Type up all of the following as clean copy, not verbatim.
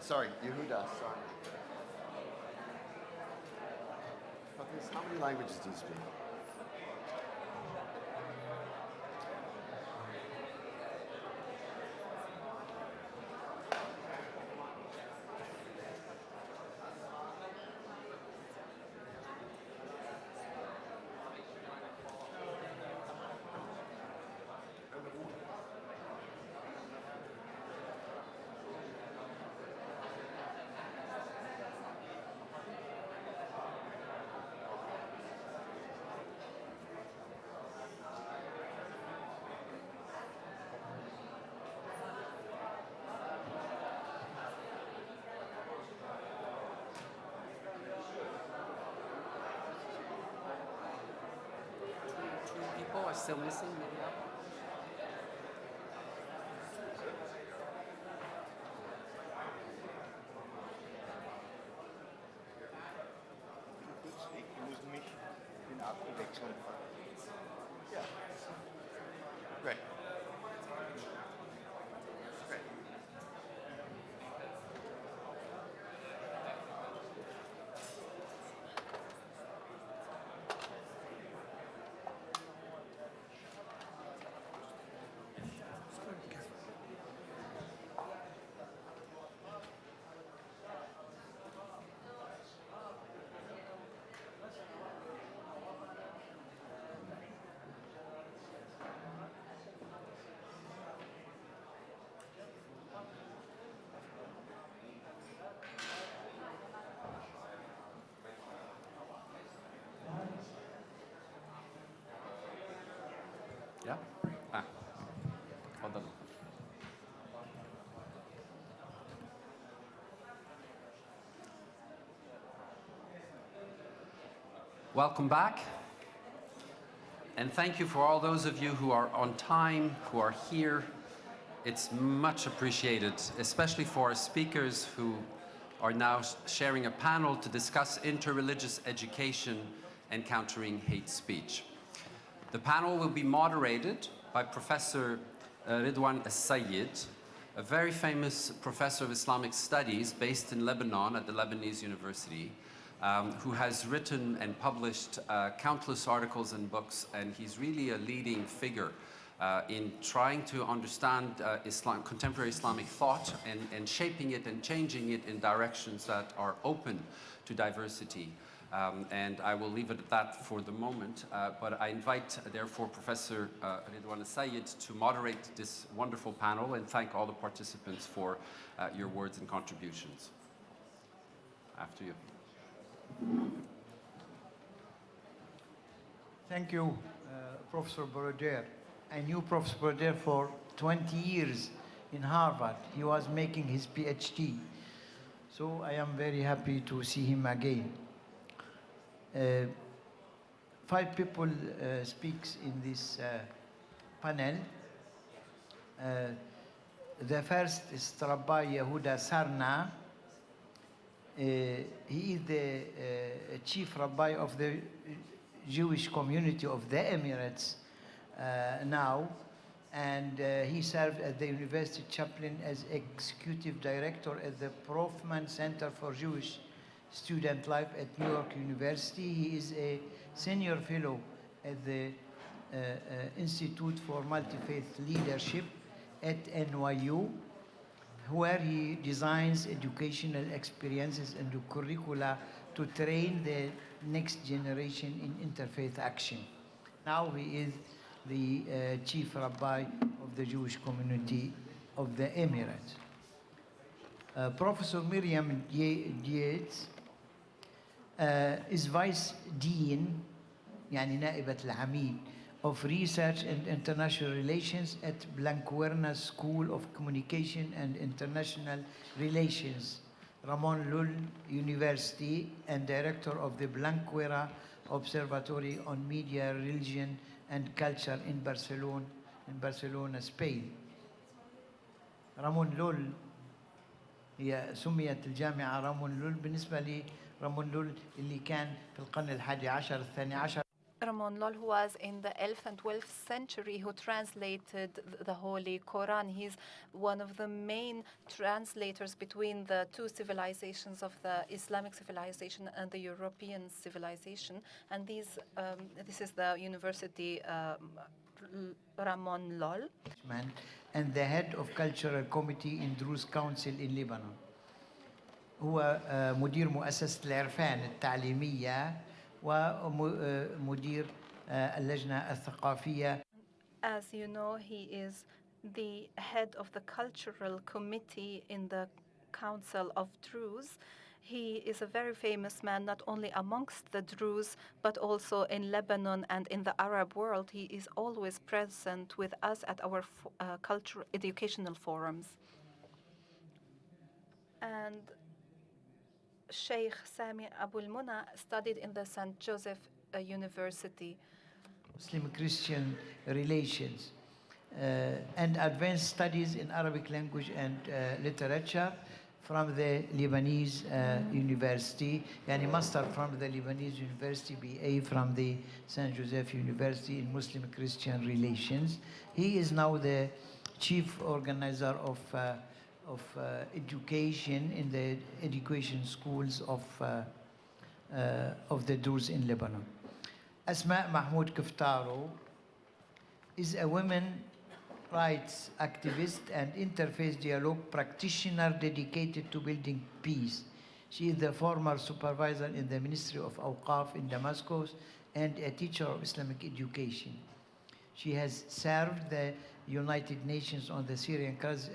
sorry, Yehuda, sorry. How many languages do you speak? People are still missing. Ich muss mich den Akku wechseln. Yeah. Great. Great. Yeah? تفضل. Welcome back. And thank you for all those of you who are on time, who are here. It's much appreciated, especially for our speakers who are now sharing a panel to discuss interreligious education and countering hate speech. The panel will be moderated by Professor Ridwan Al-Sayyid, a very famous professor of Islamic studies based in Lebanon at the Lebanese University, who has written and published countless articles and books, and he's really a leading figure in trying to understand contemporary Islamic thought and shaping it and changing it in directions that are open to diversity. And I will leave it at that for the moment, but I invite, therefore, Professor Ridwan Al-Sayyid to moderate this wonderful panel and thank all the participants for your words and contributions. After you. Thank you, Professor Broder. I knew Professor Broder for 20 years in Harvard. He was making his PhD. So I am very happy to see him again. 5 people speaks in this panel. The first is Rabbi Yehuda Sarna. He is the chief rabbi of the Jewish community of the Emirates now, and he served at the university chaplain as executive director at the Brofman Center for Jewish Student Life at New York University. He is a senior fellow at the Institute for Multi-Faith Leadership at NYU, where he designs educational experiences and curricula to train the next generation in interfaith action. Now he is the chief rabbi of the Jewish community of the Emirates. Professor Miriam Dietz is vice dean, يعني نائبة العميد, of Research and International Relations at Blanquerna School of Communication and International Relations, Ramon Llull University, and director of the Blanquera Observatory on Media, Religion and Culture in Barcelona, Spain. رامون لول هي سميت الجامعة رامون لول بالنسبة لي رامون لول اللي كان في القرن الحادي عشر الثاني عشر. Ramon Lol, who was in the 11th and 12th century, who translated the Holy Quran. He's one of the main translators between the two civilizations of the Islamic civilization and the European civilization. And this is the University Ramon Lol. And the head of cultural committee in Druze Council in Lebanon. هو مدير مؤسسة العرفان التعليمية ومدير اللجنة الثقافية. As you know, he is the head of the cultural committee in the Council of Druze. He is a very famous man, not only amongst the Druze, but also in Lebanon and in the Arab world. He is always present with us at our cultural educational forums. And Sheikh Sami Abul Muna studied in the St. Joseph University. Muslim-Christian relations and advanced studies in Arabic language and literature from the Lebanese University, yani master from the Lebanese University, BA from the St. Joseph University in Muslim-Christian relations. He is now the chief organizer of education in the education schools of the Druze in Lebanon. Asma Mahmoud Kiftaro is a women rights activist and interfaith dialogue practitioner dedicated to building peace. She is the former supervisor in the Ministry of Awqaf in Damascus and a teacher of Islamic education. She has served the United Nations on the Syrian crisis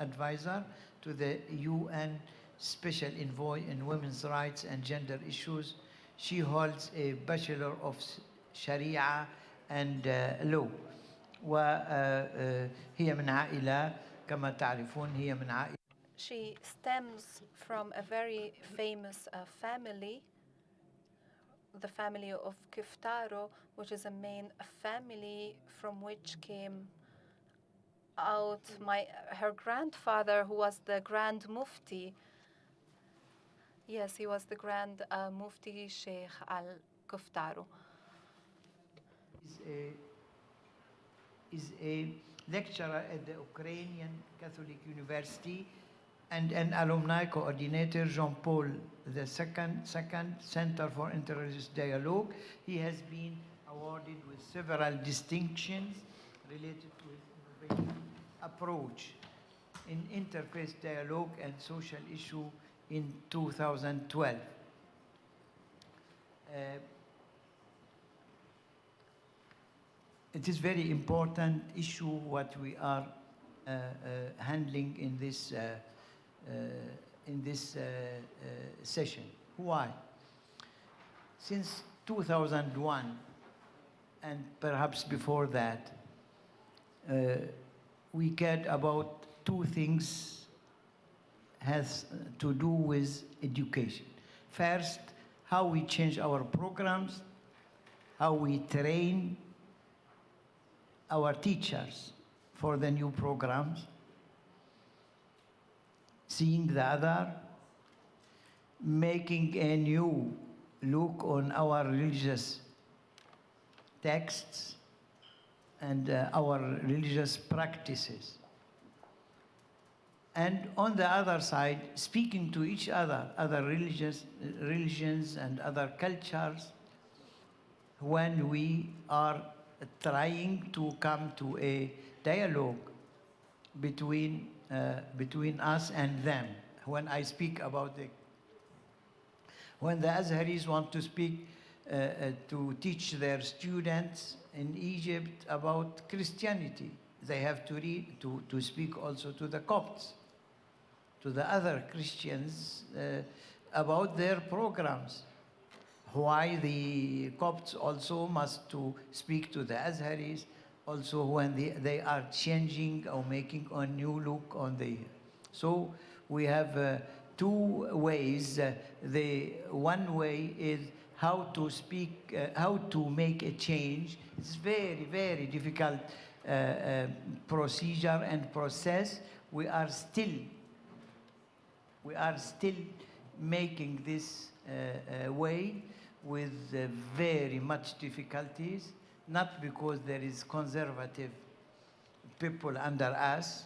advisor to the UN Special Envoy in Women's Rights and Gender Issues. She holds a Bachelor of Sharia and Law. وهي من عائلة كما تعرفون هي من عائلة. She stems from a very famous family, the family of Kiftaro, which is a main family from which came out her grandfather, who was the Grand Mufti. Yes, he was the Grand Mufti Sheikh Al-Kiftaro. Is a lecturer at the Ukrainian Catholic University and an alumni coordinator, Jean-Paul II Center for Interreligious Dialogue. He has been awarded with several distinctions related to his innovative approach in interfaith dialogue and social issue in 2012. It is very important issue what we are handling in this session. Why? Since 2001 and perhaps before that, we cared about two things has to do with education. First, how we change our programs, how we train our teachers for the new programs, seeing the other, making a new look on our religious texts and our religious practices. And on the other side, speaking to each other, other religions and other cultures, when we are trying to come to a dialogue between us and them. When I speak about when the Azharis want to speak, to teach their students in Egypt about Christianity, they have to speak also to the Copts, to the other Christians about their programs. Why the Copts also must to speak to the Azharis, also when they are changing or making a new look on the. So we have two ways. The one way is how to speak, how to make a change. It's very, very difficult procedure and process. We are still making this way. with very much difficulties, not because there is conservative people under us,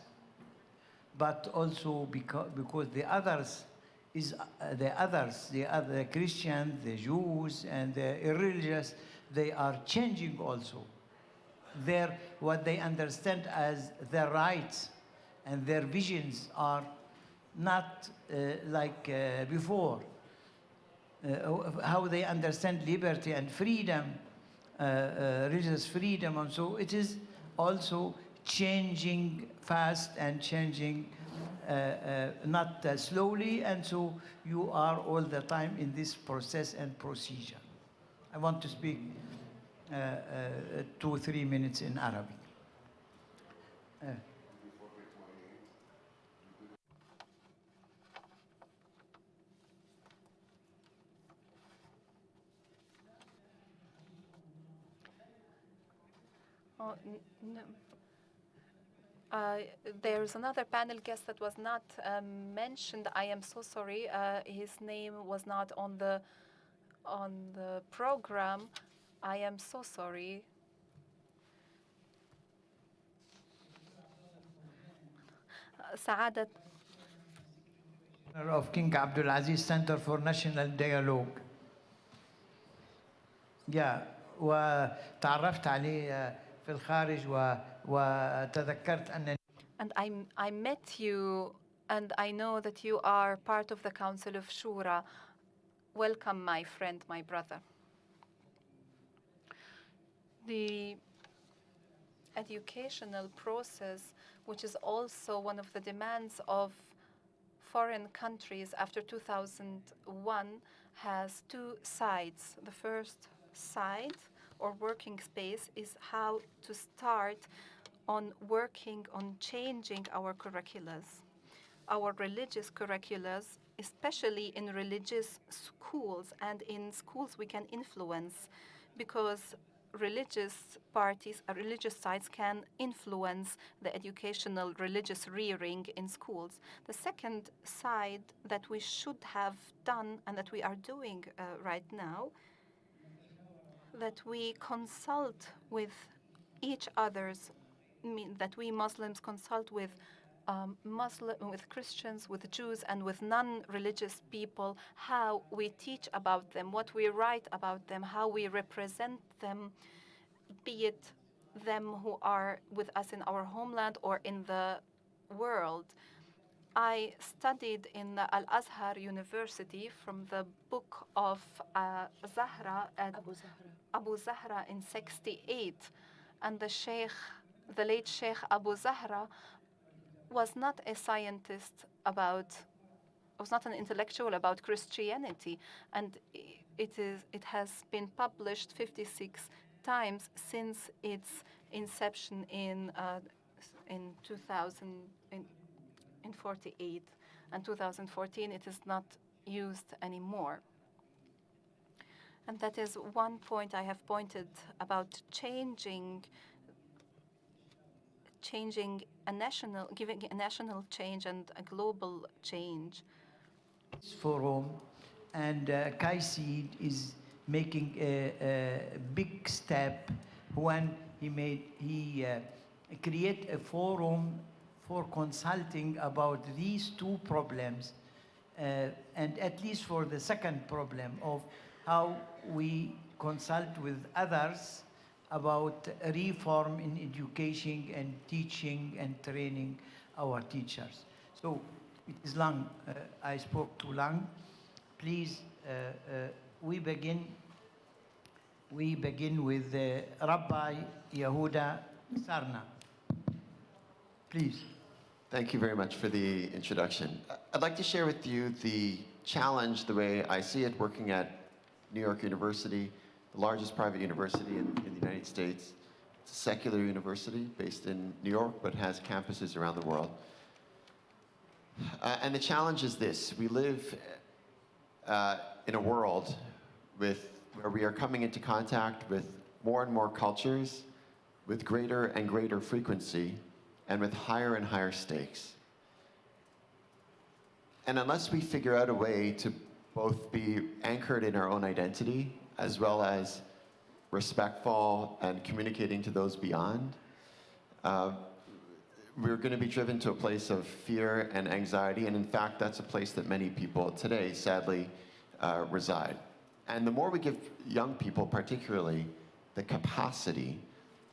but also because the others the other Christians, the Jews, and the irreligious, they are changing also. What they understand as their rights and their visions are not like before. How they understand liberty and freedom, religious freedom, and so it is also changing fast and changing not slowly, and so you are all the time in this process and procedure. I want to speak 2-3 minutes in Arabic. Oh, no. There's another panel guest that was not mentioned. I am so sorry. His name was not on the program. I am so sorry. سعادة Of King Abdulaziz Center for National Dialogue. وتعرفت عليه في الخارج وتذكرت أنني And I met you, and I know that you are part of the Council of Shura. Welcome, my friend, my brother. The educational process, which is also one of the demands of foreign countries after 2001, has two sides. The first side, or working space, is how to start on working on changing our curriculums, our religious curriculums, especially in religious schools. And in schools we can influence, because religious parties, religious sides can influence the educational religious rearing in schools. The second side that we should have done, and that we are doing right now, that we consult with each other's, that we Muslims consult with with Christians, with Jews, and with non-religious people, how we teach about them, what we write about them, how we represent them, be it them who are with us in our homeland or in the world. I studied in Al-Azhar University from the book of Zahra, Abu Zahra in 68. And the late Sheikh Abu Zahra was not a scientist was not an intellectual about Christianity. And it has been published 56 times since its inception in 1948, and 2014 it is not used anymore. And that is one point I have pointed about giving a national change and a global change. Forum, and KAICIID is making a big step when he create a forum for consulting about these two problems, and at least for the second problem of how we consult with others about reform in education and teaching and training our teachers. So it is long. I spoke too long. Please, we begin with Rabbi Yehuda Sarna. Please. Thank you very much for the introduction. I'd like to share with you the challenge, the way I see it, working at New York University, the largest private university in the United States. It's a secular university based in New York, but has campuses around the world. And the challenge is this: we live in a world where we are coming into contact with more and more cultures, with greater and greater frequency, and with higher and higher stakes. And unless we figure out a way to both be anchored in our own identity as well as respectful and communicating to those beyond, we're going to be driven to a place of fear and anxiety, and in fact, that's a place that many people today, sadly, reside. And the more we give young people, particularly, the capacity,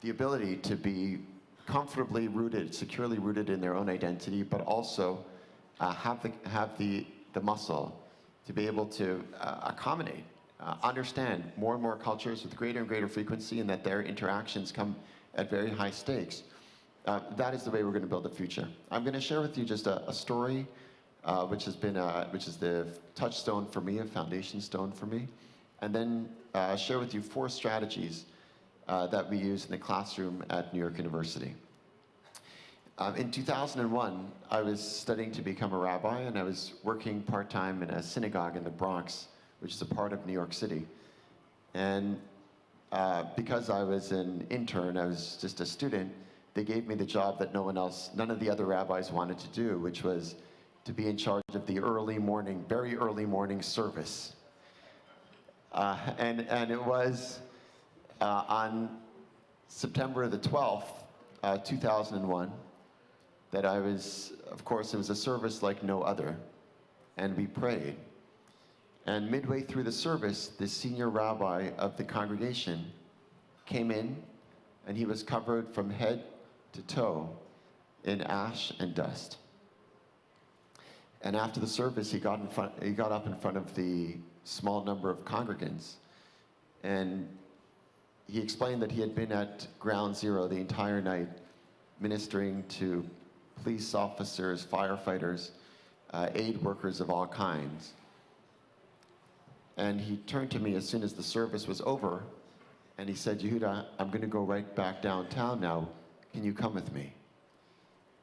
the ability to be comfortably rooted, securely rooted in their own identity, but also have the muscle to be able to accommodate, understand more and more cultures with greater and greater frequency, and that their interactions come at very high stakes. That is the way we're going to build the future. I'm going to share with you just a story, which is the touchstone for me, a foundation stone for me, and then share with you 4 strategies that we use in the classroom at New York University. In 2001, I was studying to become a rabbi, and I was working part-time in a synagogue in the Bronx, which is a part of New York City. And because I was an intern, I was just a student, they gave me the job that none of the other rabbis wanted to do, which was to be in charge of the very early morning service. And it was on September the 12th, 2001, that I was, of course, it was a service like no other, and we prayed. And midway through the service, the senior rabbi of the congregation came in, and he was covered from head to toe in ash and dust. And after the service, he got up in front of the small number of congregants, and he explained that he had been at ground zero the entire night, ministering to police officers, firefighters, aid workers of all kinds. And he turned to me as soon as the service was over, and he said, "Yehuda, I'm going to go right back downtown now. Can you come with me?"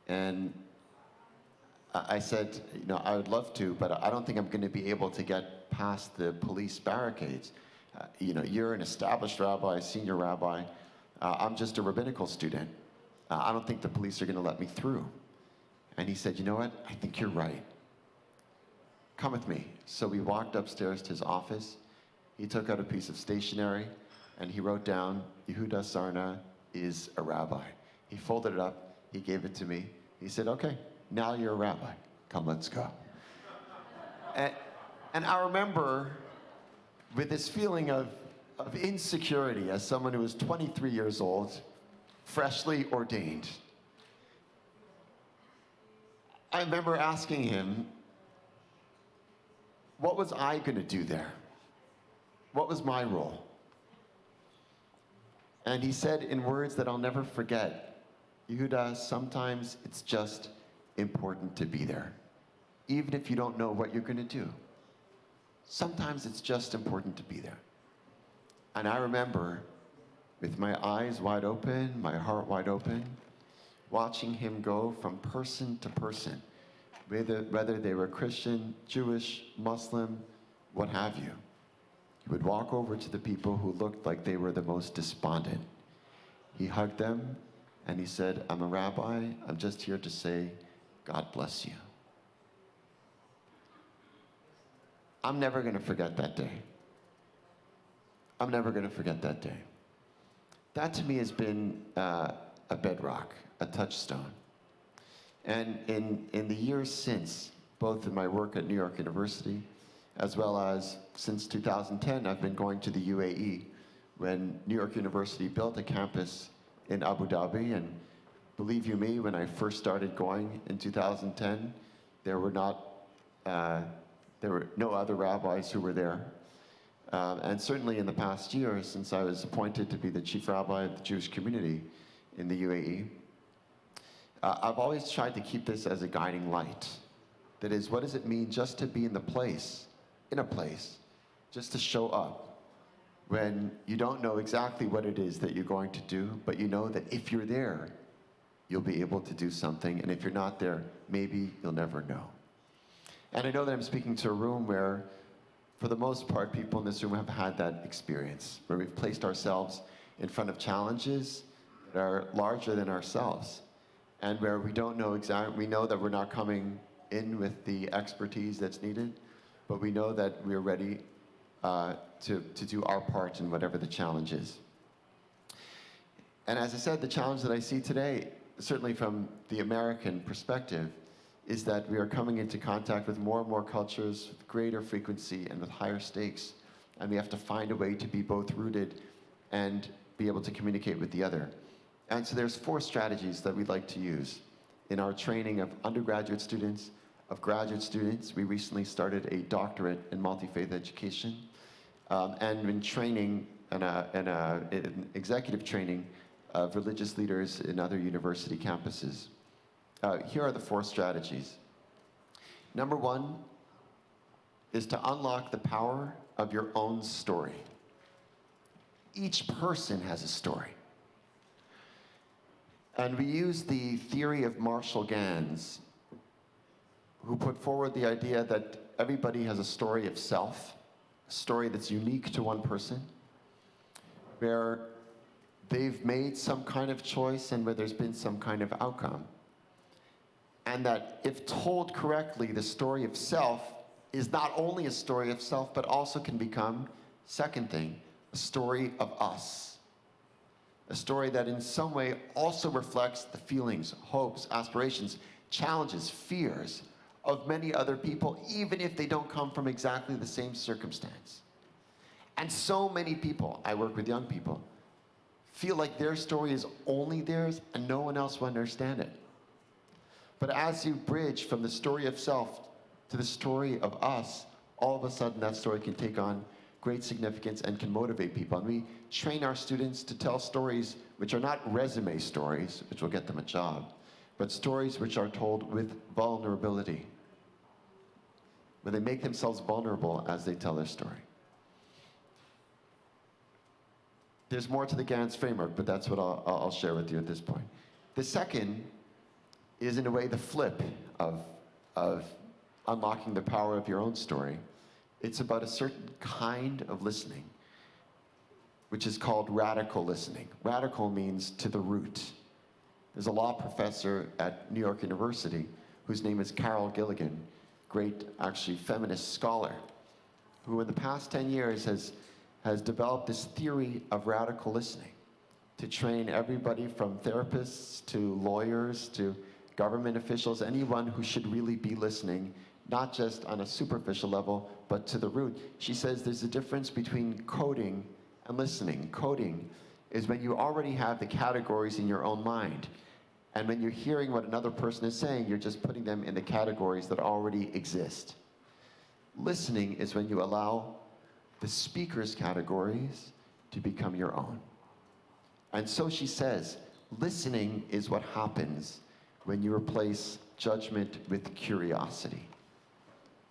And I said, I would love to, but I don't think I'm going to be able to get past the police barricades. You're an established rabbi, senior rabbi. I'm just a rabbinical student. I don't think the police are going to let me through. And he said, "You know what? I think you're right. Come with me." So we walked upstairs to his office. He took out a piece of stationery, and he wrote down, "Yehuda Sarna is a rabbi." He folded it up. He gave it to me. He said, "Okay, now you're a rabbi. Come, let's go." And I remember with this feeling of insecurity as someone who was 23 years old, freshly ordained. I remember asking him, what was I going to do there? What was my role? And he said in words that I'll never forget, "Yehuda, sometimes it's just important to be there, even if you don't know what you're going to do. Sometimes it's just important to be there." And I remember, with my eyes wide open, my heart wide open, watching him go from person to person, whether they were Christian, Jewish, Muslim, what have you. He would walk over to the people who looked like they were the most despondent. He hugged them, and he said, "I'm a rabbi. I'm just here to say, God bless you." I'm never going to forget that day. I'm never going to forget that day. That to me has been a bedrock, a touchstone. And in the years since, both in my work at New York University, as well as since 2010, I've been going to the UAE when New York University built a campus in Abu Dhabi. And believe you me, when I first started going in 2010, there were no other rabbis who were there. And certainly in the past year, since I was appointed to be the chief rabbi of the Jewish community in the UAE, I've always tried to keep this as a guiding light. That is, what does it mean just to be in a place, just to show up when you don't know exactly what it is that you're going to do, but you know that if you're there, you'll be able to do something, and if you're not there, maybe you'll never know. And I know that I'm speaking to a room where, for the most part, people in this room have had that experience, where we've placed ourselves in front of challenges that are larger than ourselves, and where we don't know exactly, we know that we're not coming in with the expertise that's needed, but we know that we're ready to do our part in whatever the challenge is. And as I said, the challenge that I see today, certainly from the American perspective, is that we are coming into contact with more and more cultures with greater frequency and with higher stakes. And we have to find a way to be both rooted and be able to communicate with the other. And so there's 4 strategies that we'd like to use in our training of undergraduate students, of graduate students. We recently started a doctorate in multi-faith education, and in training in executive training of religious leaders in other university campuses. Here are the 4 strategies. Number 1 is to unlock the power of your own story. Each person has a story. And we use the theory of Marshall Gans, who put forward the idea that everybody has a story of self, a story that's unique to one person, where they've made some kind of choice and where there's been some kind of outcome. And that if told correctly, the story of self is not only a story of self, but also can become, second thing, a story of us. A story that in some way also reflects the feelings, hopes, aspirations, challenges, fears of many other people, even if they don't come from exactly the same circumstance. And so many people, I work with young people, feel like their story is only theirs and no one else will understand it. But as you bridge from the story of self to the story of us, all of a sudden that story can take on great significance and can motivate people. And we train our students to tell stories which are not resume stories, which will get them a job, but stories which are told with vulnerability, where they make themselves vulnerable as they tell their story. There's more to the Gans framework, but that's what I'll share with you at this point. The second is, in a way, the flip of unlocking the power of your own story. It's about a certain kind of listening, which is called radical listening. Radical means to the root. There's a law professor at New York University whose name is Carol Gilligan, great, actually, feminist scholar, who in the past 10 years has developed this theory of radical listening to train everybody from therapists to lawyers to government officials, anyone who should really be listening, not just on a superficial level, but to the root. She says there's a difference between coding and listening. Coding is when you already have the categories in your own mind. And when you're hearing what another person is saying, you're just putting them in the categories that already exist. Listening is when you allow the speaker's categories to become your own. And so she says, listening is what happens when you replace judgment with curiosity.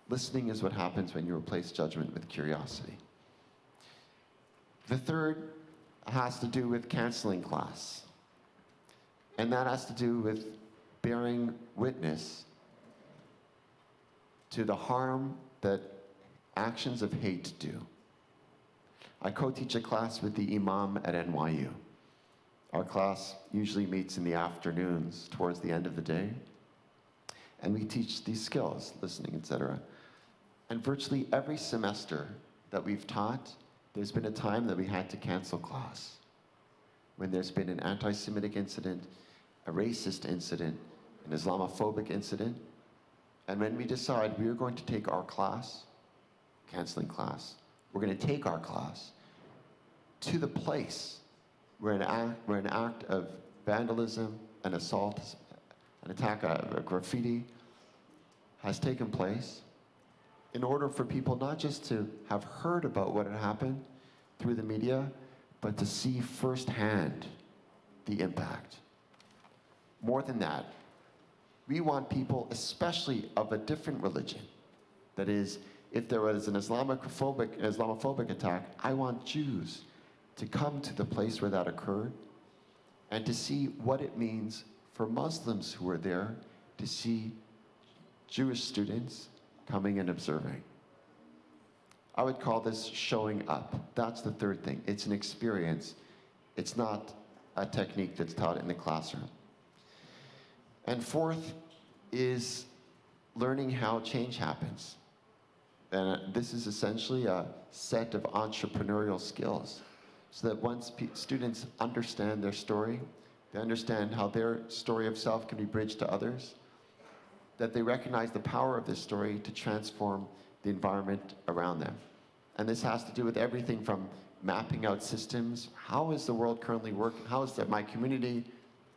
Listening is what happens when you replace judgment with curiosity. The third has to do with canceling class. And that has to do with bearing witness to the harm that actions of hate do. I co-teach a class with the imam at NYU. Our class usually meets in the afternoons towards the end of the day. And we teach these skills, listening, etc. And virtually every semester that we've taught, there's been a time that we had to cancel class. When there's been an anti-Semitic incident, a racist incident, an Islamophobic incident. And when we decide we are going to take our class, canceling class, we're going to take our class to the place where an act of vandalism, an assault, an attack, a graffiti has taken place, in order for people not just to have heard about what had happened through the media, but to see firsthand the impact. More than that, we want people, especially of a different religion, that is, if there was an Islamophobic attack, I want Jews to come to the place where that occurred and to see what it means for Muslims who are there to see Jewish students coming and observing. I would call this showing up. That's the third thing. It's an experience. It's not a technique that's taught in the classroom. And fourth is learning how change happens. And this is essentially a set of entrepreneurial skills so that once students understand their story, they understand how their story of self can be bridged to others, that they recognize the power of this story to transform the environment around them. And this has to do with everything from mapping out systems. How is the world currently working? How is my community,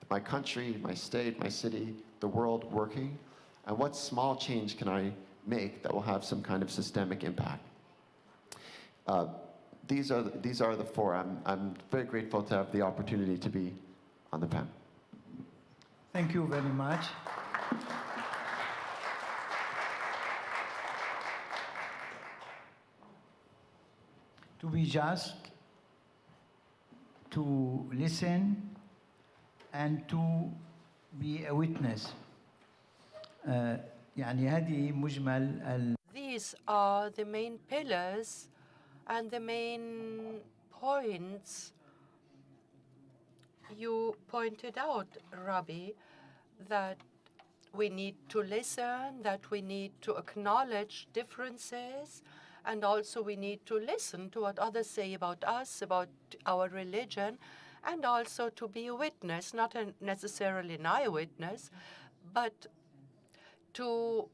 my country, my state, my city, the world working? And what small change can I make that will have some kind of systemic impact? These are the four. I'm very grateful to have the opportunity to be on the panel. Thank you very much. To be just, to listen, and to be a witness. يعني هذه مجمل These are the main pillars and the main points you pointed out, Rabbi, that we need to listen, that we need to acknowledge differences, and also we need to listen to what others say about us, about our religion, and also to be a witness, not necessarily an eyewitness, but to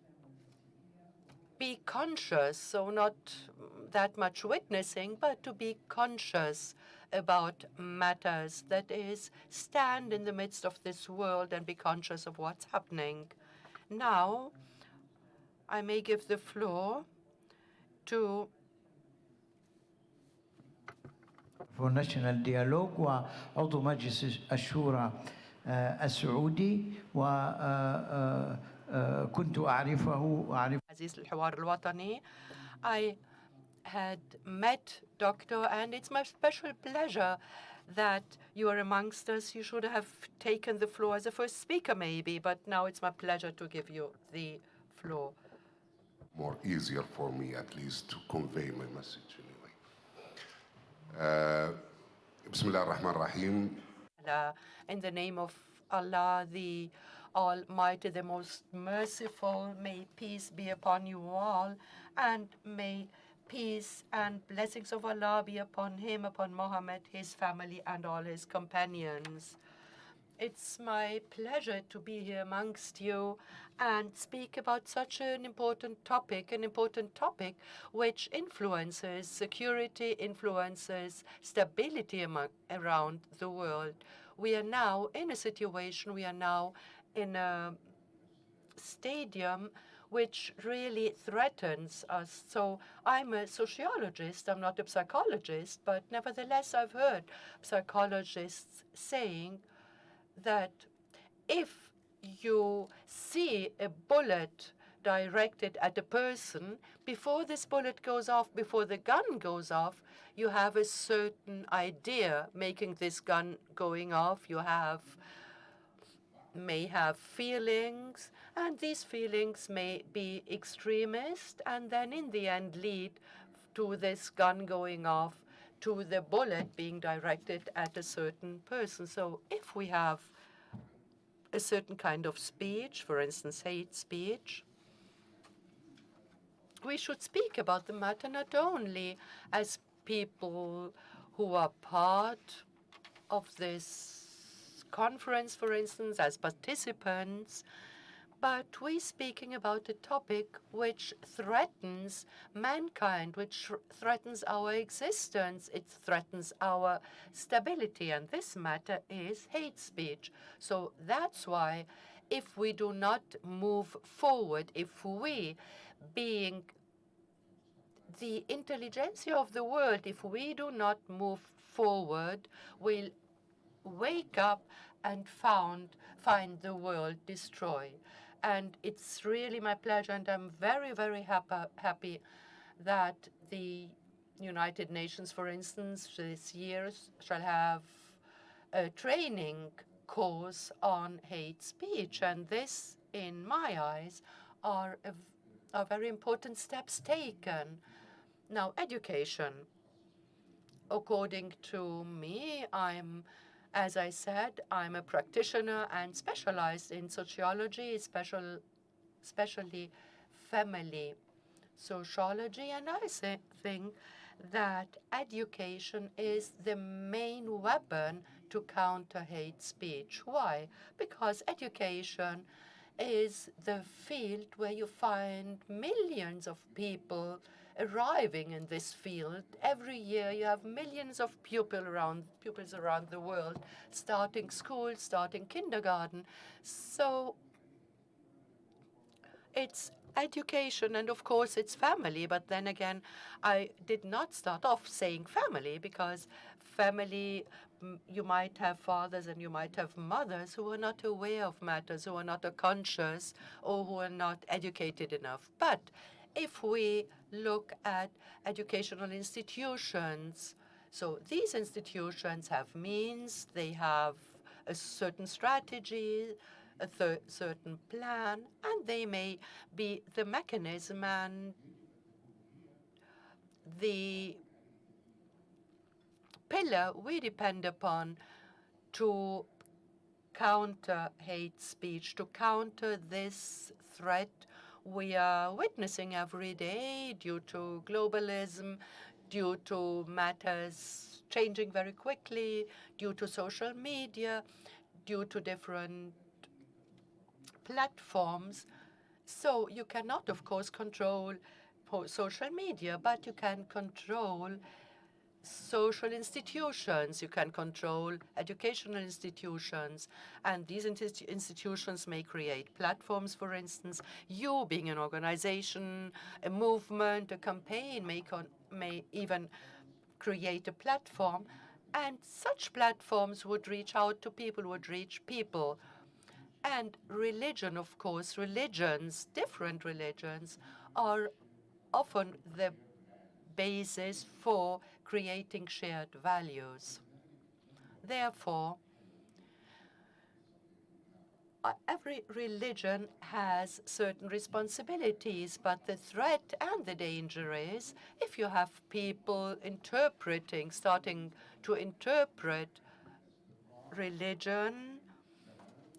be conscious, so not that much witnessing, but to be conscious about matters, that is, stand in the midst of this world and be conscious of what's happening. Now, I may give the floor to for National Dialogue وعضو مجلس الشورى السعودي وكنت أعرف عزيز الحوار الوطني. I had met Doctor, and it's my special pleasure that you are amongst us. You should have taken the floor as a first speaker, maybe, but now it's my pleasure to give you the floor. More easier for me, at least, to convey my message anyway. Bismillah ar-Rahman ar-Rahim. In the name of Allah, the Almighty, the most merciful, may peace be upon you all, and may peace and blessings of Allah be upon him, upon Muhammad, his family, and all his companions. It's my pleasure to be here amongst you and speak about such an important topic which influences security, influences stability around the world. We are now in a situation, we are now in a stadium which really threatens us. So I'm a sociologist, I'm not a psychologist, but nevertheless I've heard psychologists saying that if you see a bullet directed at a person, before this bullet goes off, before the gun goes off, you have a certain idea making this gun going off. You may have feelings, and these feelings may be extremist, and then in the end lead to this gun going off, to the bullet being directed at a certain person. So if we have a certain kind of speech, for instance, hate speech, we should speak about the matter not only as people who are part of this conference, for instance, as participants, but we're speaking about a topic which threatens mankind, which threatens our existence, it threatens our stability, and this matter is hate speech. So that's why if we do not move forward, if we, being the intelligentsia of the world, if we do not move forward, we'll wake up and find the world destroyed. And it's really my pleasure, and I'm very, very happy that the United Nations, for instance, this year shall have a training course on hate speech. And this, in my eyes, are very important steps taken. Now, education. According to me, as I said, I'm a practitioner and specialized in sociology, especially family sociology, and I think that education is the main weapon to counter hate speech. Why? Because education is the field where you find millions of people arriving in this field. Every year you have millions of pupils around the world starting school, starting kindergarten. So it's education, and of course it's family. But then again, I did not start off saying family, because family, you might have fathers and you might have mothers who are not aware of matters, who are not conscious, or who are not educated enough. But if we look at educational institutions, so these institutions have means, they have a certain strategy, a certain plan, and they may be the mechanism and the pillar we depend upon to counter hate speech, to counter this threat we are witnessing every day due to globalism, due to matters changing very quickly, due to social media, due to different platforms. So you cannot, of course, control social media, but you can control social institutions, you can control educational institutions, and these institutions may create platforms, for instance. You, being an organization, a movement, a campaign, may even create a platform, and such platforms would reach out to people, would reach people. And religion, of course, religions, different religions, are often the basis for creating shared values. Therefore, every religion has certain responsibilities, but the threat and the danger is if you have people starting to interpret religion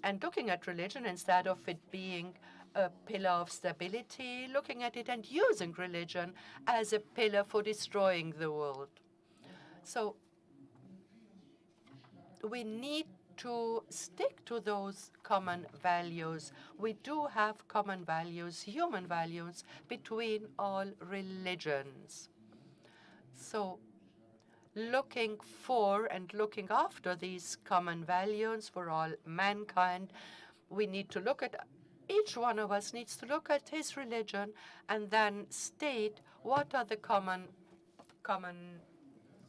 and looking at religion instead of it being a pillar of stability, looking at it and using religion as a pillar for destroying the world. So we need to stick to those common values. We do have common values, human values, between all religions. So looking for and looking after these common values for all mankind, we need to look at, each one of us needs to look at his religion and then state what are the common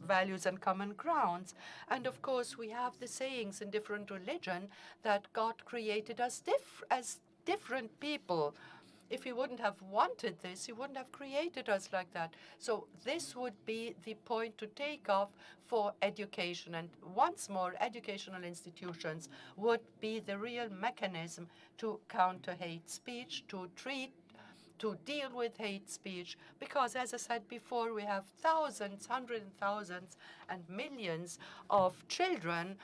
values and common grounds. And of course, we have the sayings in different religion that God created us as different people. If he wouldn't have wanted this, he wouldn't have created us like that. So this would be the point to take off for education. And once more, educational institutions would be the real mechanism to counter hate speech, to deal with hate speech, because as I said before, we have thousands, hundreds and thousands, and millions of children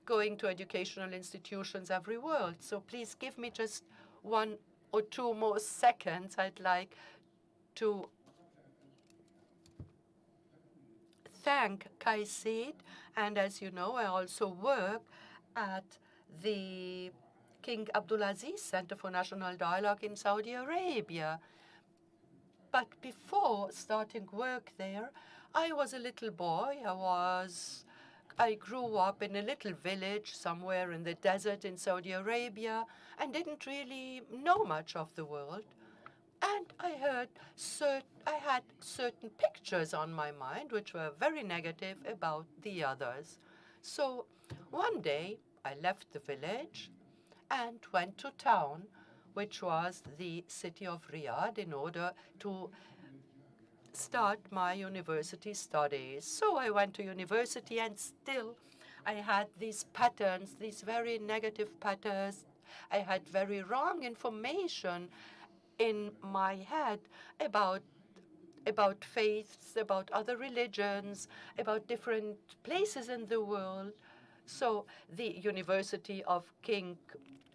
going to educational institutions every world. So please give me just 1 or 2 more seconds. I'd like to thank KAICIID, and as you know, I also work at the King Abdulaziz Center for National Dialogue in Saudi Arabia. But before starting work there, I was a little boy. I grew up in a little village somewhere in the desert in Saudi Arabia and didn't really know much of the world. And I had certain pictures on my mind which were very negative about the others. So one day I left the village and went to town, which was the city of Riyadh, in order to start my university studies. So I went to university, and still I had these patterns, these very negative patterns. I had very wrong information in my head about faiths, about other religions, about different places in the world. So the University of King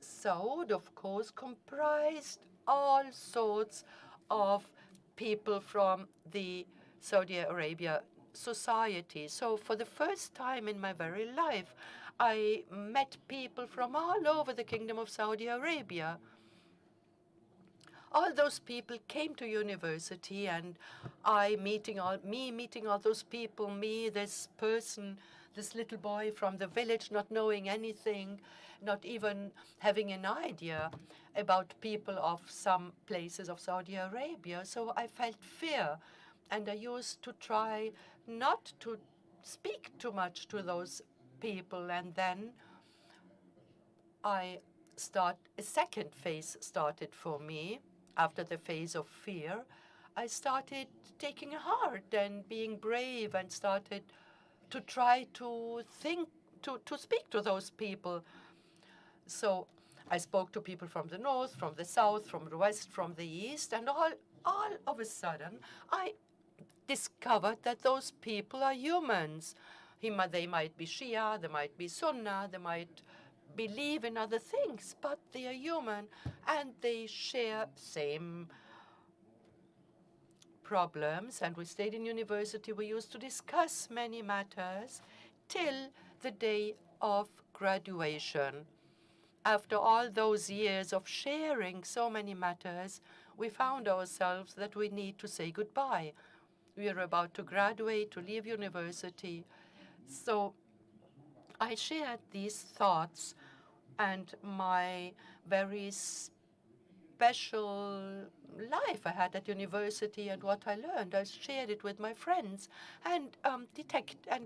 Saud, of course, comprised all sorts of people from the Saudi Arabia society. So for the first time in my very life, I met people from all over the Kingdom of Saudi Arabia. All those people came to university, and meeting all those people, this person, this little boy from the village, not knowing anything, not even having an idea about people of some places of Saudi Arabia. So I felt fear, and I used to try not to speak too much to those people. And then a second phase started for me. After the phase of fear, I started taking heart and being brave and started to try to think, to speak to those people. So I spoke to people from the north, from the south, from the west, from the east, and all of a sudden I discovered that those people are humans. They might be Shia, they might be Sunnah, they might believe in other things, but they are human and they share same problems. And we stayed in university. We used to discuss many matters till the day of graduation. After all those years of sharing so many matters, we found ourselves that we need to say goodbye. We are about to graduate, to leave university. So I shared these thoughts and my very special life I had at university and what I learned. I shared it with my friends and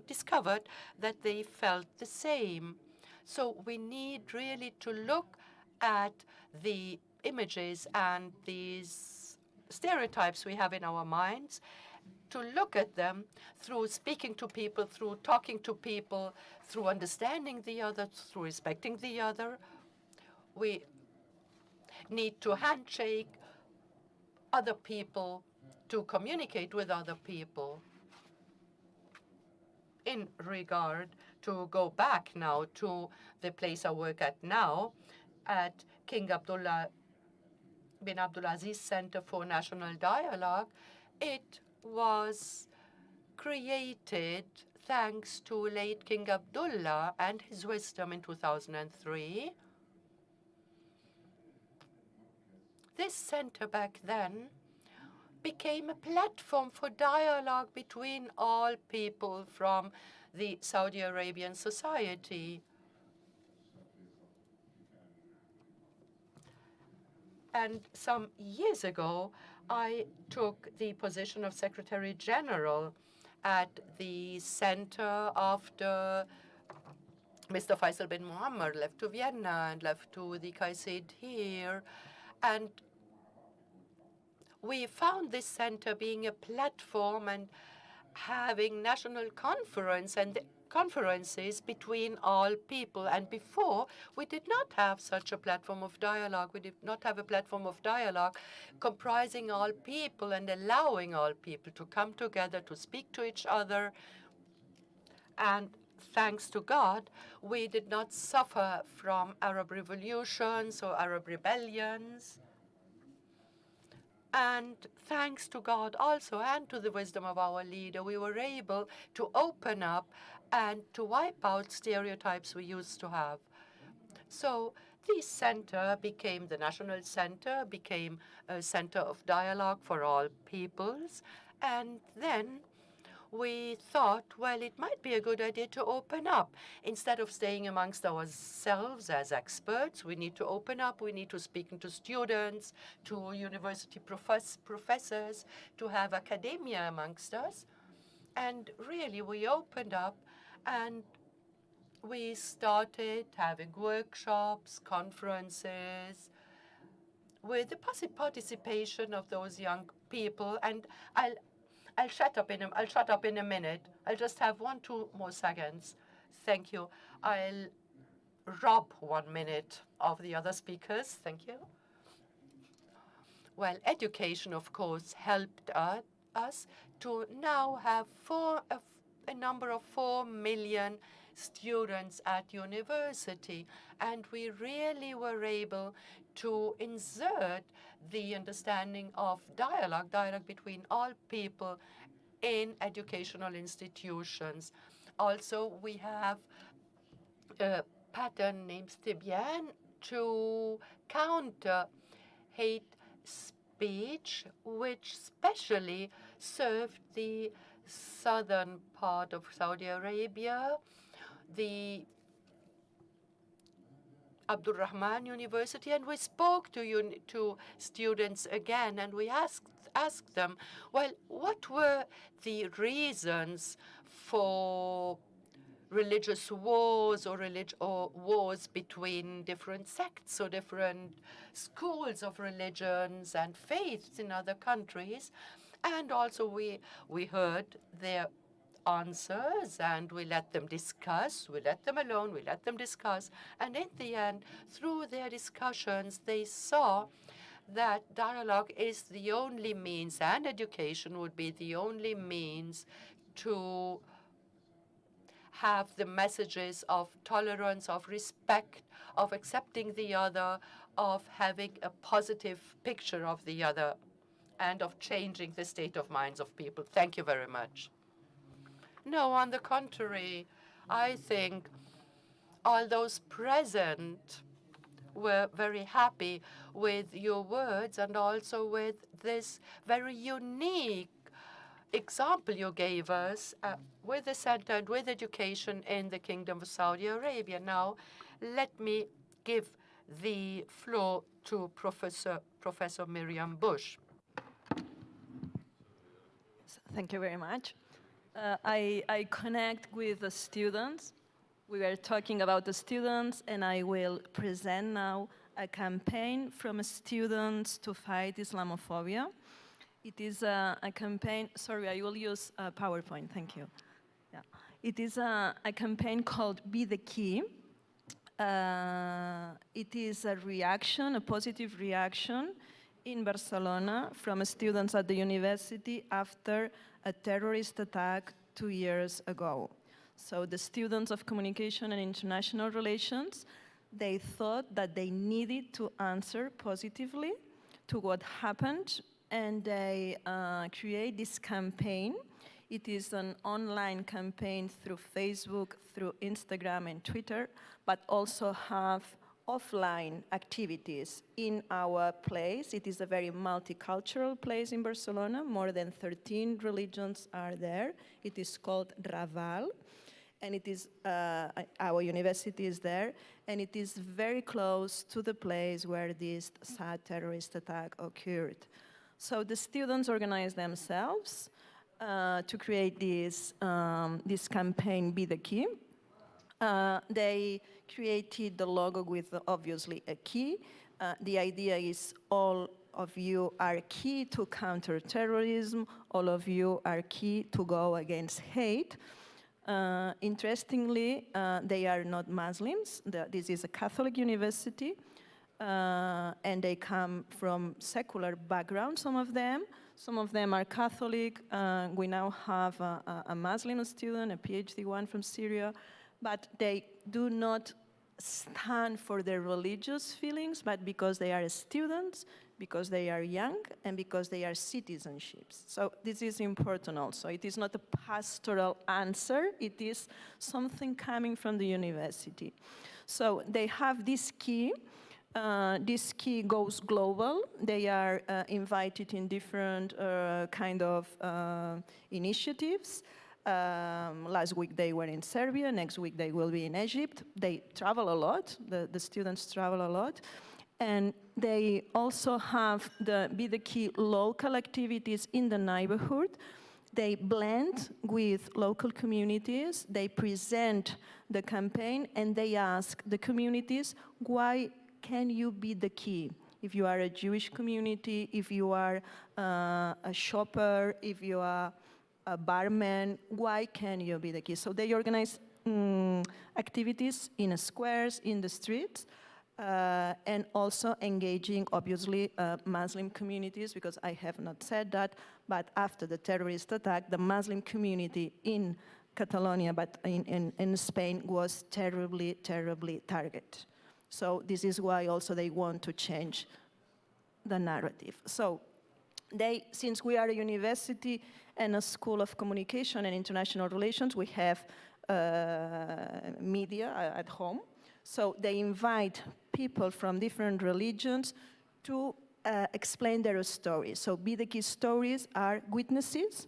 discovered that they felt the same. So we need really to look at the images and these stereotypes we have in our minds, to look at them through speaking to people, through talking to people, through understanding the other, through respecting the other. We need to handshake other people, to communicate with other people. In regard to go back now to the place I work at now, at King Abdullah bin Abdulaziz Center for National Dialogue, it was created thanks to late King Abdullah and his wisdom in 2003. This center back then became a platform for dialogue between all people from the Saudi Arabian society. And some years ago, I took the position of Secretary General at the center after Mr. Faisal bin Muammar left to Vienna and left to the KAICIID here. And we found this center being a platform and having national conferences between all people. And before, we did not have such a platform of dialogue. We did not have a platform of dialogue comprising all people and allowing all people to come together, to speak to each other. And thanks to God, we did not suffer from Arab revolutions or Arab rebellions. And thanks to God also, and to the wisdom of our leader, we were able to open up and to wipe out stereotypes we used to have. So this center became the national center, became a center of dialogue for all peoples. And then we thought, well, it might be a good idea to open up. Instead of staying amongst ourselves as experts, we need to open up. We need to speak to students, to university professors, to have academia amongst us. And really, we opened up and we started having workshops, conferences, with the participation of those young people. And I'll shut up in a minute. I'll just have 2 more seconds. Thank you. I'll rob 1 minute of the other speakers. Thank you. Well, education, of course, helped us to now have a number of 4 million students at university. And we really were able to insert the understanding of dialogue between all people in educational institutions. Also, we have a pattern named Stebien to counter hate speech, which especially served the southern part of Saudi Arabia, the Abdul Rahman University, and we spoke to students again, and we asked them, well, what were the reasons for religious wars or wars between different sects or different schools of religions and faiths in other countries? And also we heard their answers, and we let them discuss. We let them alone. We let them discuss. And in the end, through their discussions, they saw that dialogue is the only means, and education would be the only means to have the messages of tolerance, of respect, of accepting the other, of having a positive picture of the other, and of changing the state of minds of people. Thank you very much. No, on the contrary, I think all those present were very happy with your words and also with this very unique example you gave us with the center and with education in the Kingdom of Saudi Arabia. Now, let me give the floor to Professor Miriam Bush. Thank you very much. I connect with the students. We were talking about the students, and I will present now a campaign from students to fight Islamophobia. It is a campaign, sorry, I will use PowerPoint, thank you. Yeah. It is a campaign called Be the Key. It is a reaction, a positive reaction in Barcelona from students at the university after a terrorist attack 2 years ago. So the students of communication and international relations, they thought that they needed to answer positively to what happened, and they create this campaign. It is an online campaign through Facebook, through Instagram and Twitter, but also have offline activities in our place. It is a very multicultural place in Barcelona. More than 13 religions are there. It is called Raval, and it is our university is there, and it is very close to the place where this sad terrorist attack occurred. So the students organized themselves to create this campaign, Be the Key. They created the logo with, obviously, a key. The idea is all of you are key to counter terrorism. All of you are key to go against hate. Interestingly, they are not Muslims. This is a Catholic university, and they come from secular background, some of them. Some of them are Catholic. We now have a Muslim student, a PhD one from Syria, but they do not stand for their religious feelings, but because they are students, because they are young, and because they are citizenships. So this is important also. It is not a pastoral answer. It is something coming from the university. So they have this key. This key goes global. They are invited in different kind of initiatives. Last week they were in Serbia, next week they will be in Egypt. They travel a lot, the students travel a lot. And they also have the Be the Key local activities in the neighborhood. They blend with local communities, they present the campaign, and they ask the communities, why can you be the key? If you are a Jewish community, if you are a shopper, if you are a barman, why can you be the key? So they organize activities in squares, in the streets, and also engaging, obviously, Muslim communities, because I have not said that, but after the terrorist attack, the Muslim community in Catalonia, but in Spain was terribly, terribly targeted. So this is why also they want to change the narrative. So since we are a university and a school of communication and international relations, we have media at home. So they invite people from different religions to explain their stories. So Be the Key stories are witnesses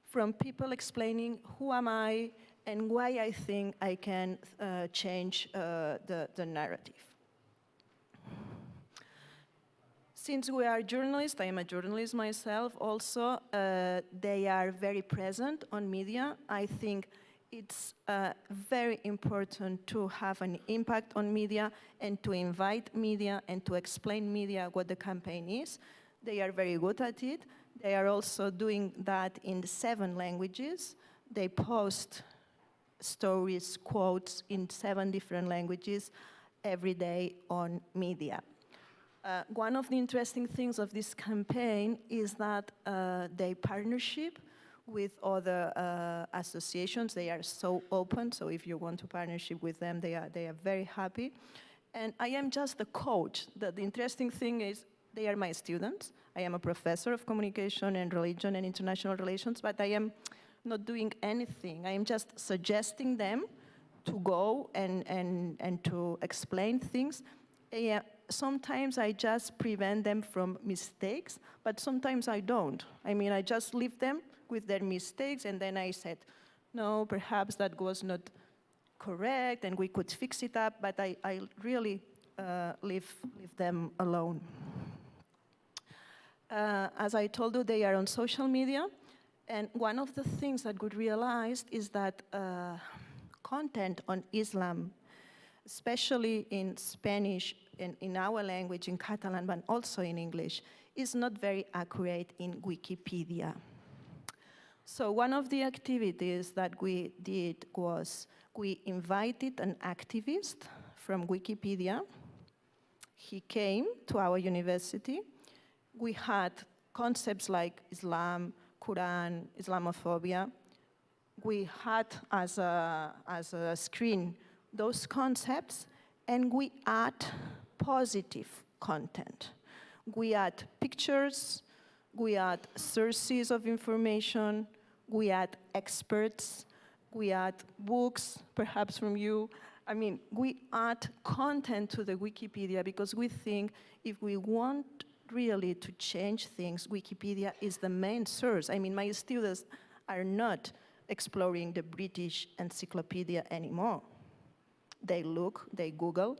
from people explaining who am I and why I think I can change the narrative. Since we are journalists, I am a journalist myself also, they are very present on media. I think it's very important to have an impact on media and to invite media and to explain media what the campaign is. They are very good at it. They are also doing that in 7 languages. They post stories, quotes in 7 different languages every day on media. One of the interesting things of this campaign is that they partnership with other associations. They are so open, so if you want to partnership with them, they are very happy. And I am just a coach. The interesting thing is they are my students. I am a professor of communication and religion and international relations, but I am not doing anything. I am just suggesting them to go and to explain things. Sometimes I just prevent them from mistakes, but sometimes I don't. I mean, I just leave them with their mistakes, and then I said, no, perhaps that was not correct, and we could fix it up, but I really leave them alone. As I told you, they are on social media, and one of the things that we realized is that content on Islam, especially in Spanish, in our language, in Catalan, but also in English, is not very accurate in Wikipedia. So one of the activities that we did was we invited an activist from Wikipedia. He came to our university. We had concepts like Islam, Quran, Islamophobia. We had as a screen those concepts, and we add positive content. We add pictures, we add sources of information, we add experts, we add books, perhaps from you. I mean, we add content to the Wikipedia because we think if we want really to change things, Wikipedia is the main source. I mean, my students are not exploring the British encyclopedia anymore. They look, they Google,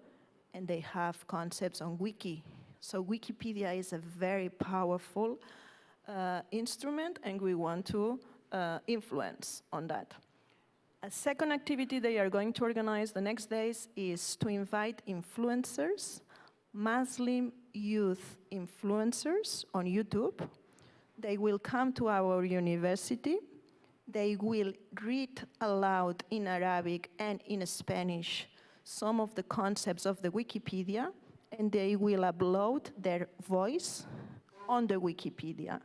and they have concepts on Wiki. So Wikipedia is a very powerful instrument, and we want to influence on that. A second activity they are going to organize the next days is to invite influencers, Muslim youth influencers on YouTube. They will come to our university. They will read aloud in Arabic and in Spanish some of the concepts of the Wikipedia, and they will upload their voice on the Wikipedia.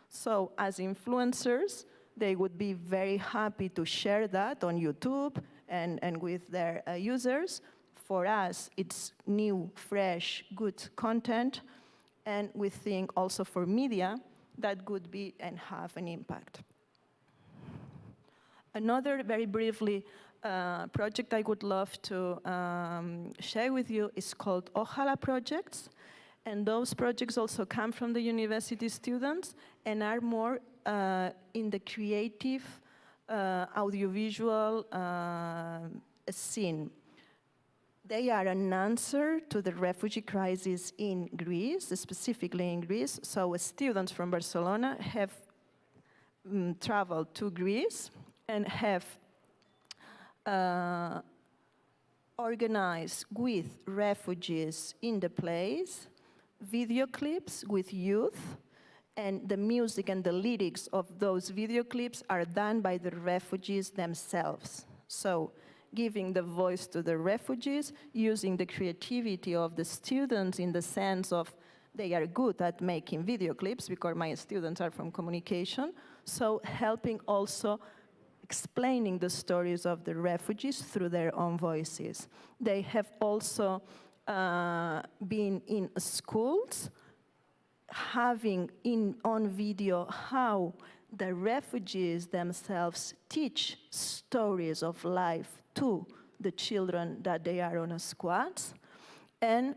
So as influencers, they would be very happy to share that on YouTube and with their users. For us, it's new, fresh, good content, and we think also for media that could be and have an impact. Another, very briefly, project I would love to share with you is called Ojalá projects. And those projects also come from the university students and are more in the creative, audiovisual scene. They are an answer to the refugee crisis in Greece, specifically in Greece. So students from Barcelona have traveled to Greece and have organized with refugees in the place video clips with youth, and the music and the lyrics of those video clips are done by the refugees themselves. So giving the voice to the refugees, using the creativity of the students in the sense of they are good at making video clips because my students are from communication, so helping also explaining the stories of the refugees through their own voices. They have also been in schools, having on video how the refugees themselves teach stories of life to the children that they are on a squads. And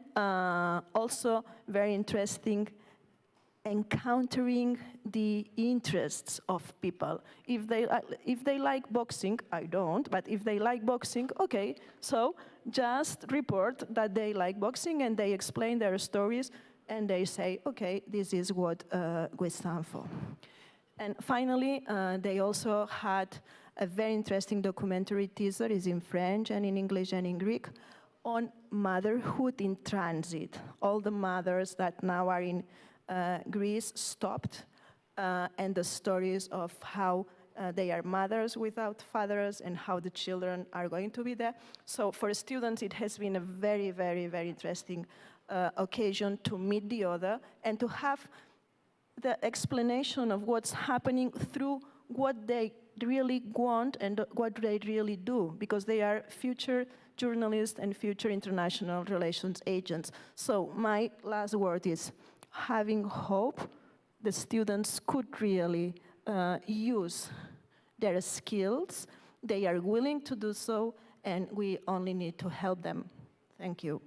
also very interesting, encountering the interests of people. If they like boxing, I don't, but if they like boxing, okay, so just report that they like boxing and they explain their stories and they say, okay, this is what we stand for. And finally, they also had a very interesting documentary teaser, is in French and in English and in Greek, on motherhood in transit. All the mothers that now are in Greece stopped, and the stories of how they are mothers without fathers and how the children are going to be there. So for students, it has been a very, very, very interesting occasion to meet the other and to have the explanation of what's happening through what they really want and what they really do, because they are future journalists and future international relations agents. So my last word is having hope. The students could really use their skills. They are willing to do so, and we only need to help them. Thank you.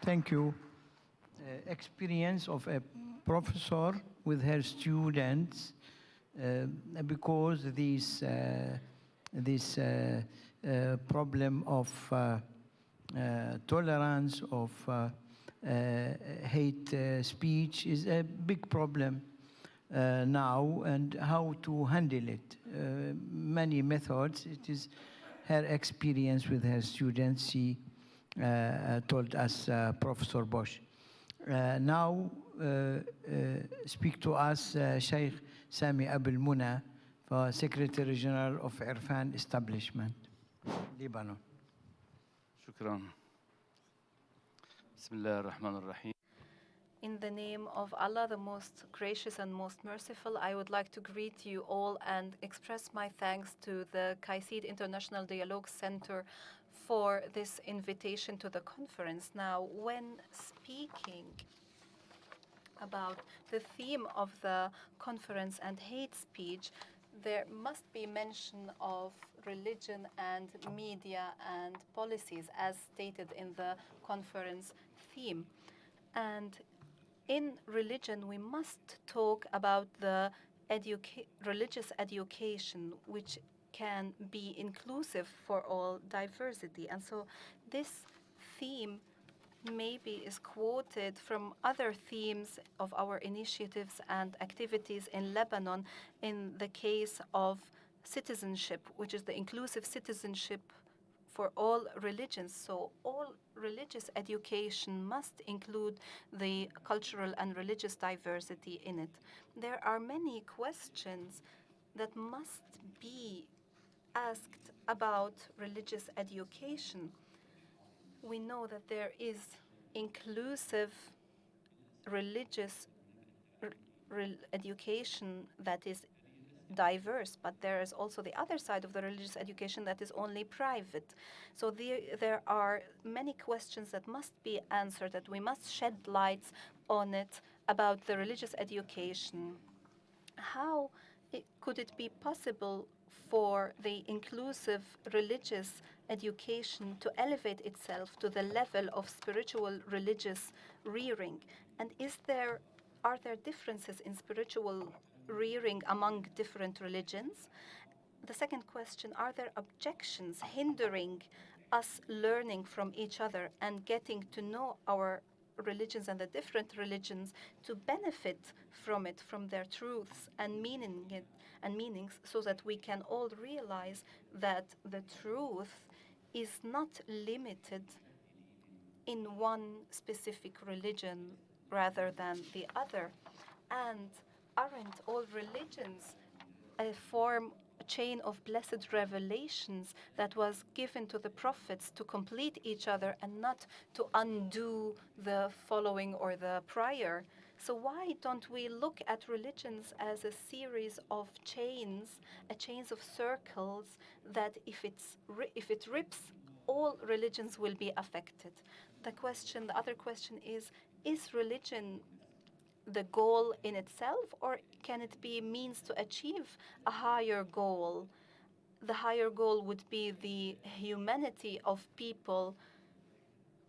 Thank you. Experience of a professor with her students, because this problem of tolerance, of hate speech is a big problem now, and how to handle it. Many methods. It is her experience with her students. She told us, Professor Bosch. Now, speak to us Sheikh Sami Abul Muna, Secretary General of Irfan Establishment, Lebanon. شكرا. بسم الله الرحمن الرحيم. In the name of Allah, the most gracious and most merciful, I would like to greet you all and express my thanks to the KAICIID International Dialogue Center for this invitation to the conference. Now, when speaking about the theme of the conference and hate speech, there must be mention of religion and media and policies as stated in the conference theme. And in religion, we must talk about the religious education, which can be inclusive for all diversity. And so this theme maybe is quoted from other themes of our initiatives and activities in Lebanon in the case of citizenship, which is the inclusive citizenship for all religions. So all religious education must include the cultural and religious diversity in it. There are many questions that must be asked about religious education. We know that there is inclusive religious education that is diverse, but there is also the other side of the religious education that is only private. So there are many questions that must be answered, that we must shed lights on it about the religious education. How could it be possible for the inclusive religious education to elevate itself to the level of spiritual religious rearing? And are there differences in spiritual rearing among different religions? The second question, are there objections hindering us learning from each other and getting to know our religions and the different religions to benefit from it, from their truths and meanings, so that we can all realize that the truth is not limited in one specific religion rather than the other? And aren't all religions a chain of blessed revelations that was given to the prophets to complete each other and not to undo the following or the prior? So why don't we look at religions as a series of chains, a chains of circles that if it rips, all religions will be affected. The other question is religion the goal in itself, or can it be means to achieve a higher goal? The higher goal would be the humanity of people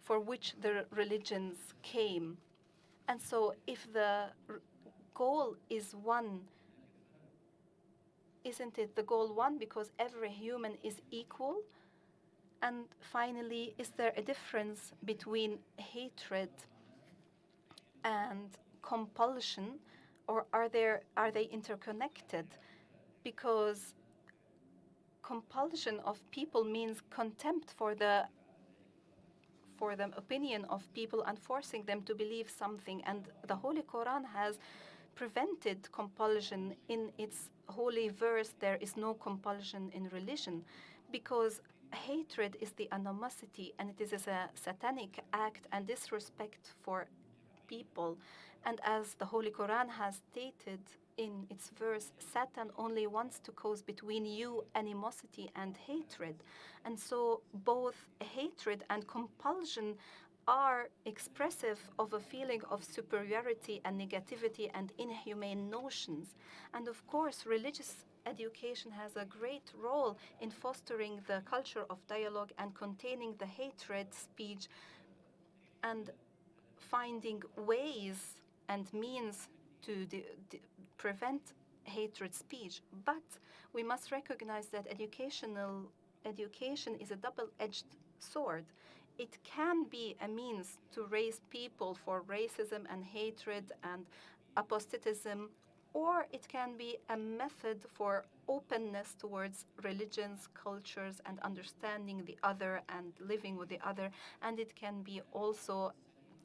for which the religions came. And so if the goal is one, isn't it the goal one because every human is equal? And finally, is there a difference between hatred and compulsion, or are they interconnected? Because compulsion of people means contempt for the opinion of people and forcing them to believe something. And the Holy Quran has prevented compulsion. In its holy verse, there is no compulsion in religion, because hatred is the animosity, and it is a satanic act and disrespect for people. And as the Holy Quran has stated in its verse, Satan only wants to cause between you animosity and hatred. And so both hatred and compulsion are expressive of a feeling of superiority and negativity and inhumane notions. And of course, religious education has a great role in fostering the culture of dialogue and containing the hatred speech and finding ways and means to prevent hatred speech. But we must recognize that education is a double-edged sword. It can be a means to raise people for racism and hatred and apostatism, or it can be a method for openness towards religions, cultures, and understanding the other and living with the other. And it can be also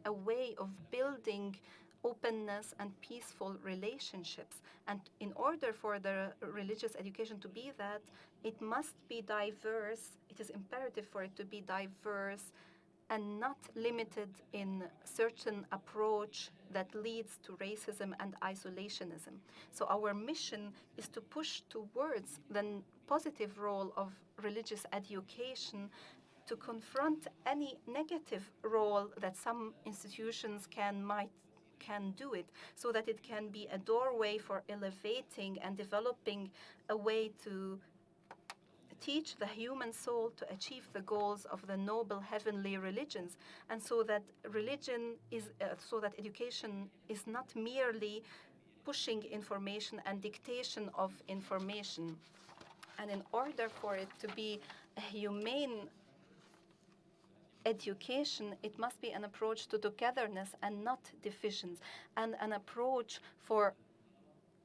a way of building openness and peaceful relationships. And in order for the religious education to be that, it must be diverse. It is imperative for it to be diverse and not limited in certain approach that leads to racism and isolationism. So our mission is to push towards the positive role of religious education to confront any negative role that some institutions can do it, so that it can be a doorway for elevating and developing a way to teach the human soul to achieve the goals of the noble heavenly religions, and so that so that education is not merely pushing information and dictation of information. And in order for it to be a humane education, it must be an approach to togetherness and not divisions, and an approach for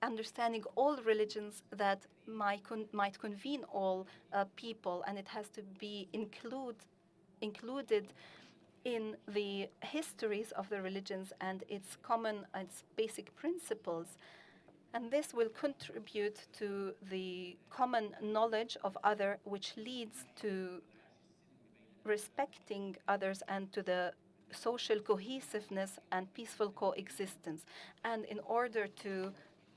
understanding all religions that might convene all people, and it has to be included in the histories of the religions and its basic principles. And this will contribute to the common knowledge of other, which leads to respecting others and to the social cohesiveness and peaceful coexistence. And in order to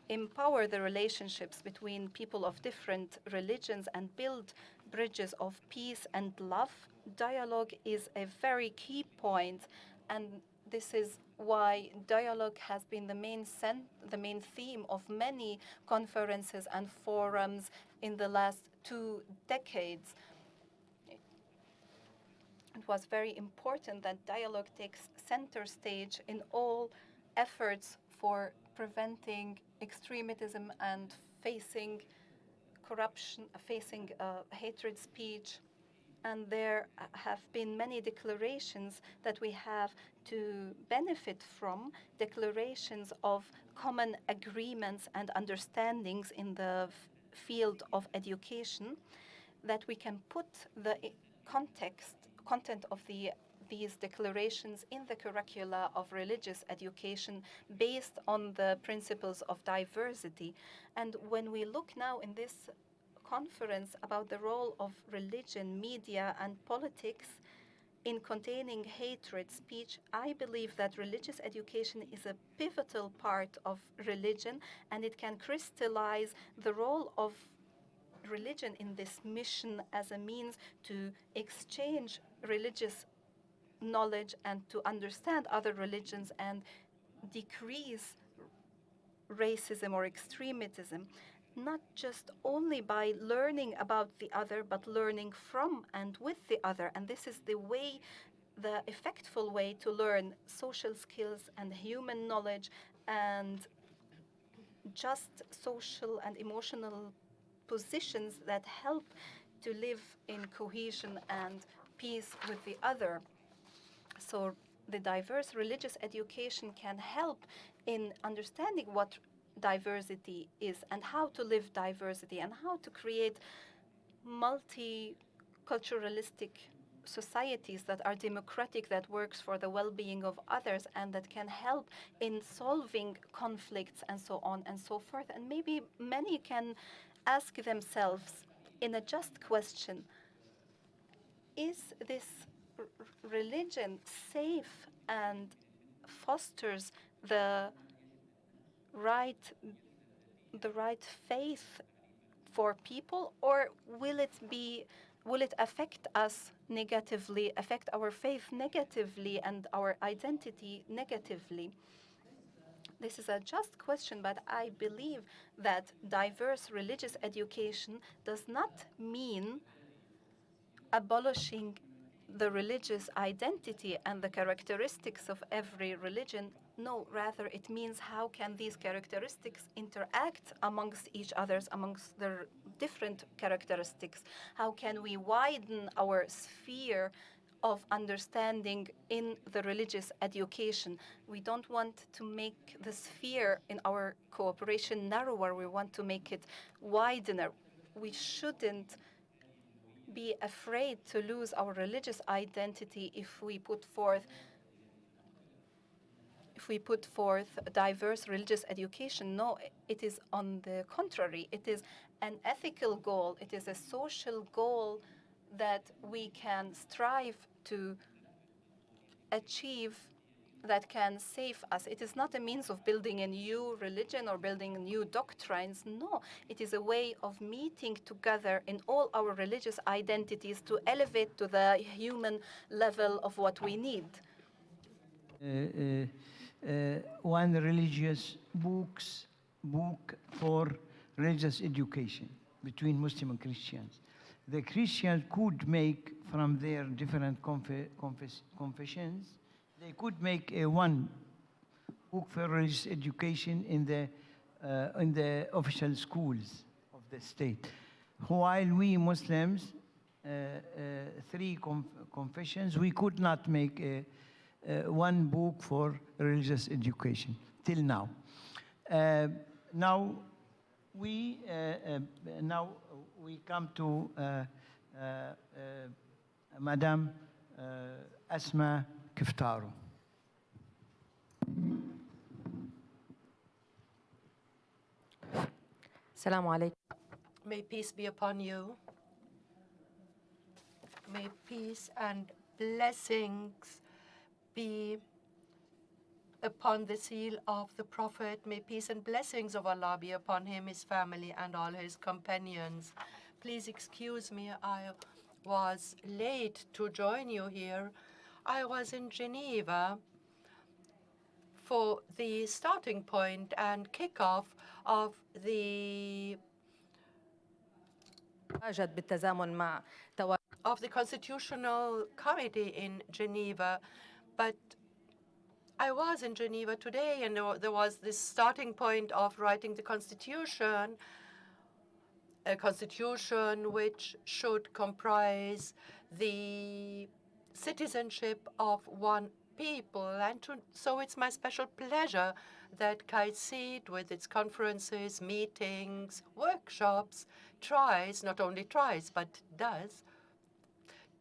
empower the relationships between people of different religions and build bridges of peace and love, dialogue is a very key point. And this is why dialogue has been the main theme of many conferences and forums in the last 2 decades. It was very important that dialogue takes center stage in all efforts for preventing extremism and facing corruption, facing hatred speech. And there have been many declarations that we have to benefit from, declarations of common agreements and understandings in the field of education, that we can put the content of these declarations in the curricula of religious education based on the principles of diversity. And when we look now in this conference about the role of religion, media, and politics, in containing hatred speech, I believe that religious education is a pivotal part of religion, and it can crystallize the role of religion in this mission as a means to exchange religious knowledge and to understand other religions and decrease racism or extremism, not just only by learning about the other, but learning from and with the other. And this is the effectful way to learn social skills and human knowledge and just social and emotional positions that help to live in cohesion and peace with the other. So the diverse religious education can help in understanding what diversity is and how to live diversity and how to create multiculturalistic societies that are democratic, that works for the well-being of others, and that can help in solving conflicts and so on and so forth. And maybe many can ask themselves in a just question, is this religion safe and fosters the right faith for people, or will it affect us negatively, affect our faith negatively and our identity negatively? This is a just question, but I believe that diverse religious education does not mean abolishing the religious identity and the characteristics of every religion. No, rather it means how can these characteristics interact amongst each others, amongst their different characteristics? How can we widen our sphere of understanding in the religious education? We don't want to make the sphere in our cooperation narrower. We want to make it wider. We shouldn't be afraid to lose our religious identity if we put forth diverse religious education. No, it is on the contrary. It is an ethical goal. It is a social goal that we can strive to achieve, that can save us. It is not a means of building a new religion or building new doctrines. No, it is a way of meeting together in all our religious identities to elevate to the human level of what we need. One religious book for religious education between Muslim and Christians. The Christians could make from their different confessions, they could make one book for religious education in the official schools of the state. While we Muslims, three confessions, we could not make one book for religious education till now. Now we come to Madam Asma Kiftaro. Assalamu alaikum. May peace be upon you. May peace and blessings be upon the seal of the Prophet. May peace and blessings of Allah be upon him, his family, and all his companions. Please excuse me, I was late to join you here. I was in Geneva for the starting point and kickoff of the Constitutional Committee in Geneva. But I was in Geneva today, and there was this starting point of writing the Constitution, a Constitution which should comprise the citizenship of one people. And so it's my special pleasure that KAICIID, with its conferences, meetings, workshops, not only tries, but does,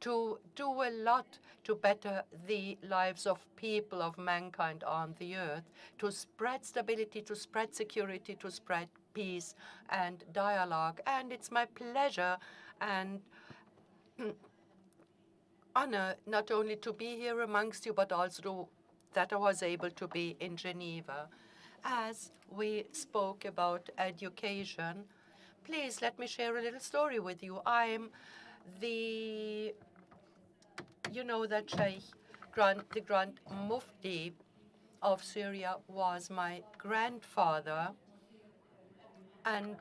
to do a lot to better the lives of people, of mankind on the earth, to spread stability, to spread security, to spread peace and dialogue. And it's my pleasure and honor not only to be here amongst you, but also that I was able to be in Geneva. As we spoke about education, please let me share a little story with you. I'm the, you know, that the Grand Mufti of Syria was my grandfather, and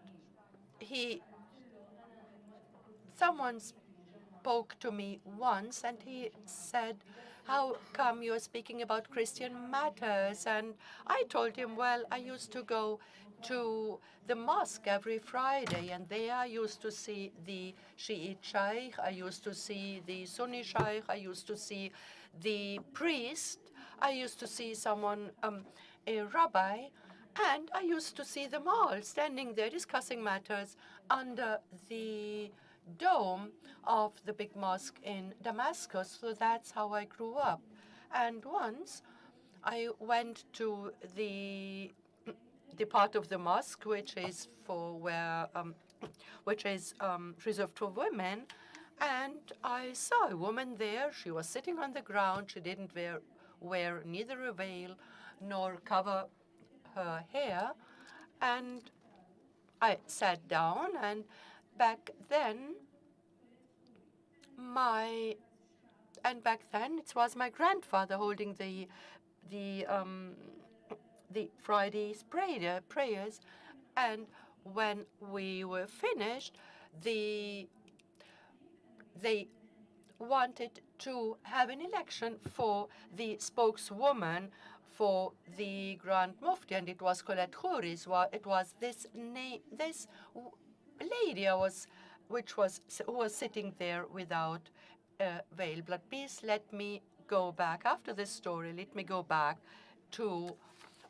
someone spoke to me once and he said, "How come you're speaking about Christian matters?" And I told him, well, I used to go to the mosque every Friday, and there I used to see the Shiite Shaykh, I used to see the Sunni Shaykh, I used to see the priest, I used to see someone, a rabbi, and I used to see them all standing there discussing matters under the dome of the big mosque in Damascus. So that's how I grew up. And once I went to the part of the mosque which is for where which is reserved for women, and I saw a woman there. She was sitting on the ground. She didn't wear neither a veil nor cover her hair, and I sat down. And back then, it was my grandfather holding the Friday's prayers, and when we were finished, they wanted to have an election for the spokeswoman for the Grand Mufti, and it was Colette Khouris. It was this lady who was sitting there without a veil. But please let me go back after this story. Let me go back to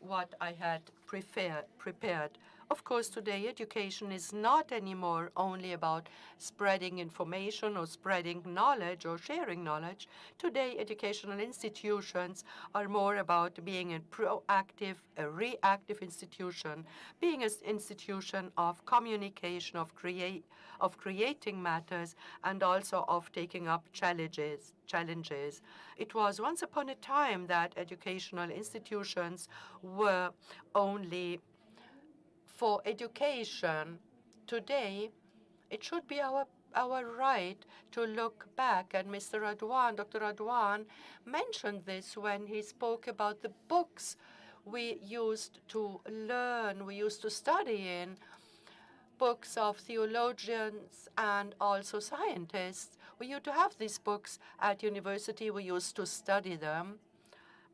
what I had prepared. Of course, today education is not anymore only about spreading information or spreading knowledge or sharing knowledge. Today, educational institutions are more about being a proactive, a reactive institution, being an institution of communication, of creating matters, and also of taking up challenges. It was once upon a time that educational institutions were only for education. Today, it should be our right to look back. And Dr. Radwan, mentioned this when he spoke about the books we used to learn, we used to study in, books of theologians and also scientists. We used to have these books at university. We used to study them.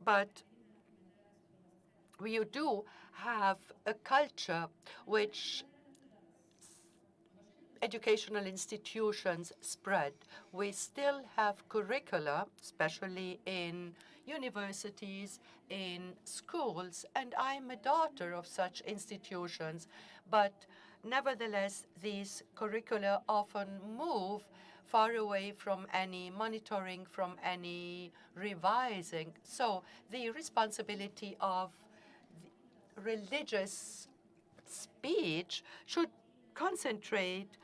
But we do have a culture which educational institutions spread. We still have curricula, especially in universities, in schools, and I'm a daughter of such institutions. But nevertheless, these curricula often move far away from any monitoring, from any revising. So the responsibility of religious speech should concentrate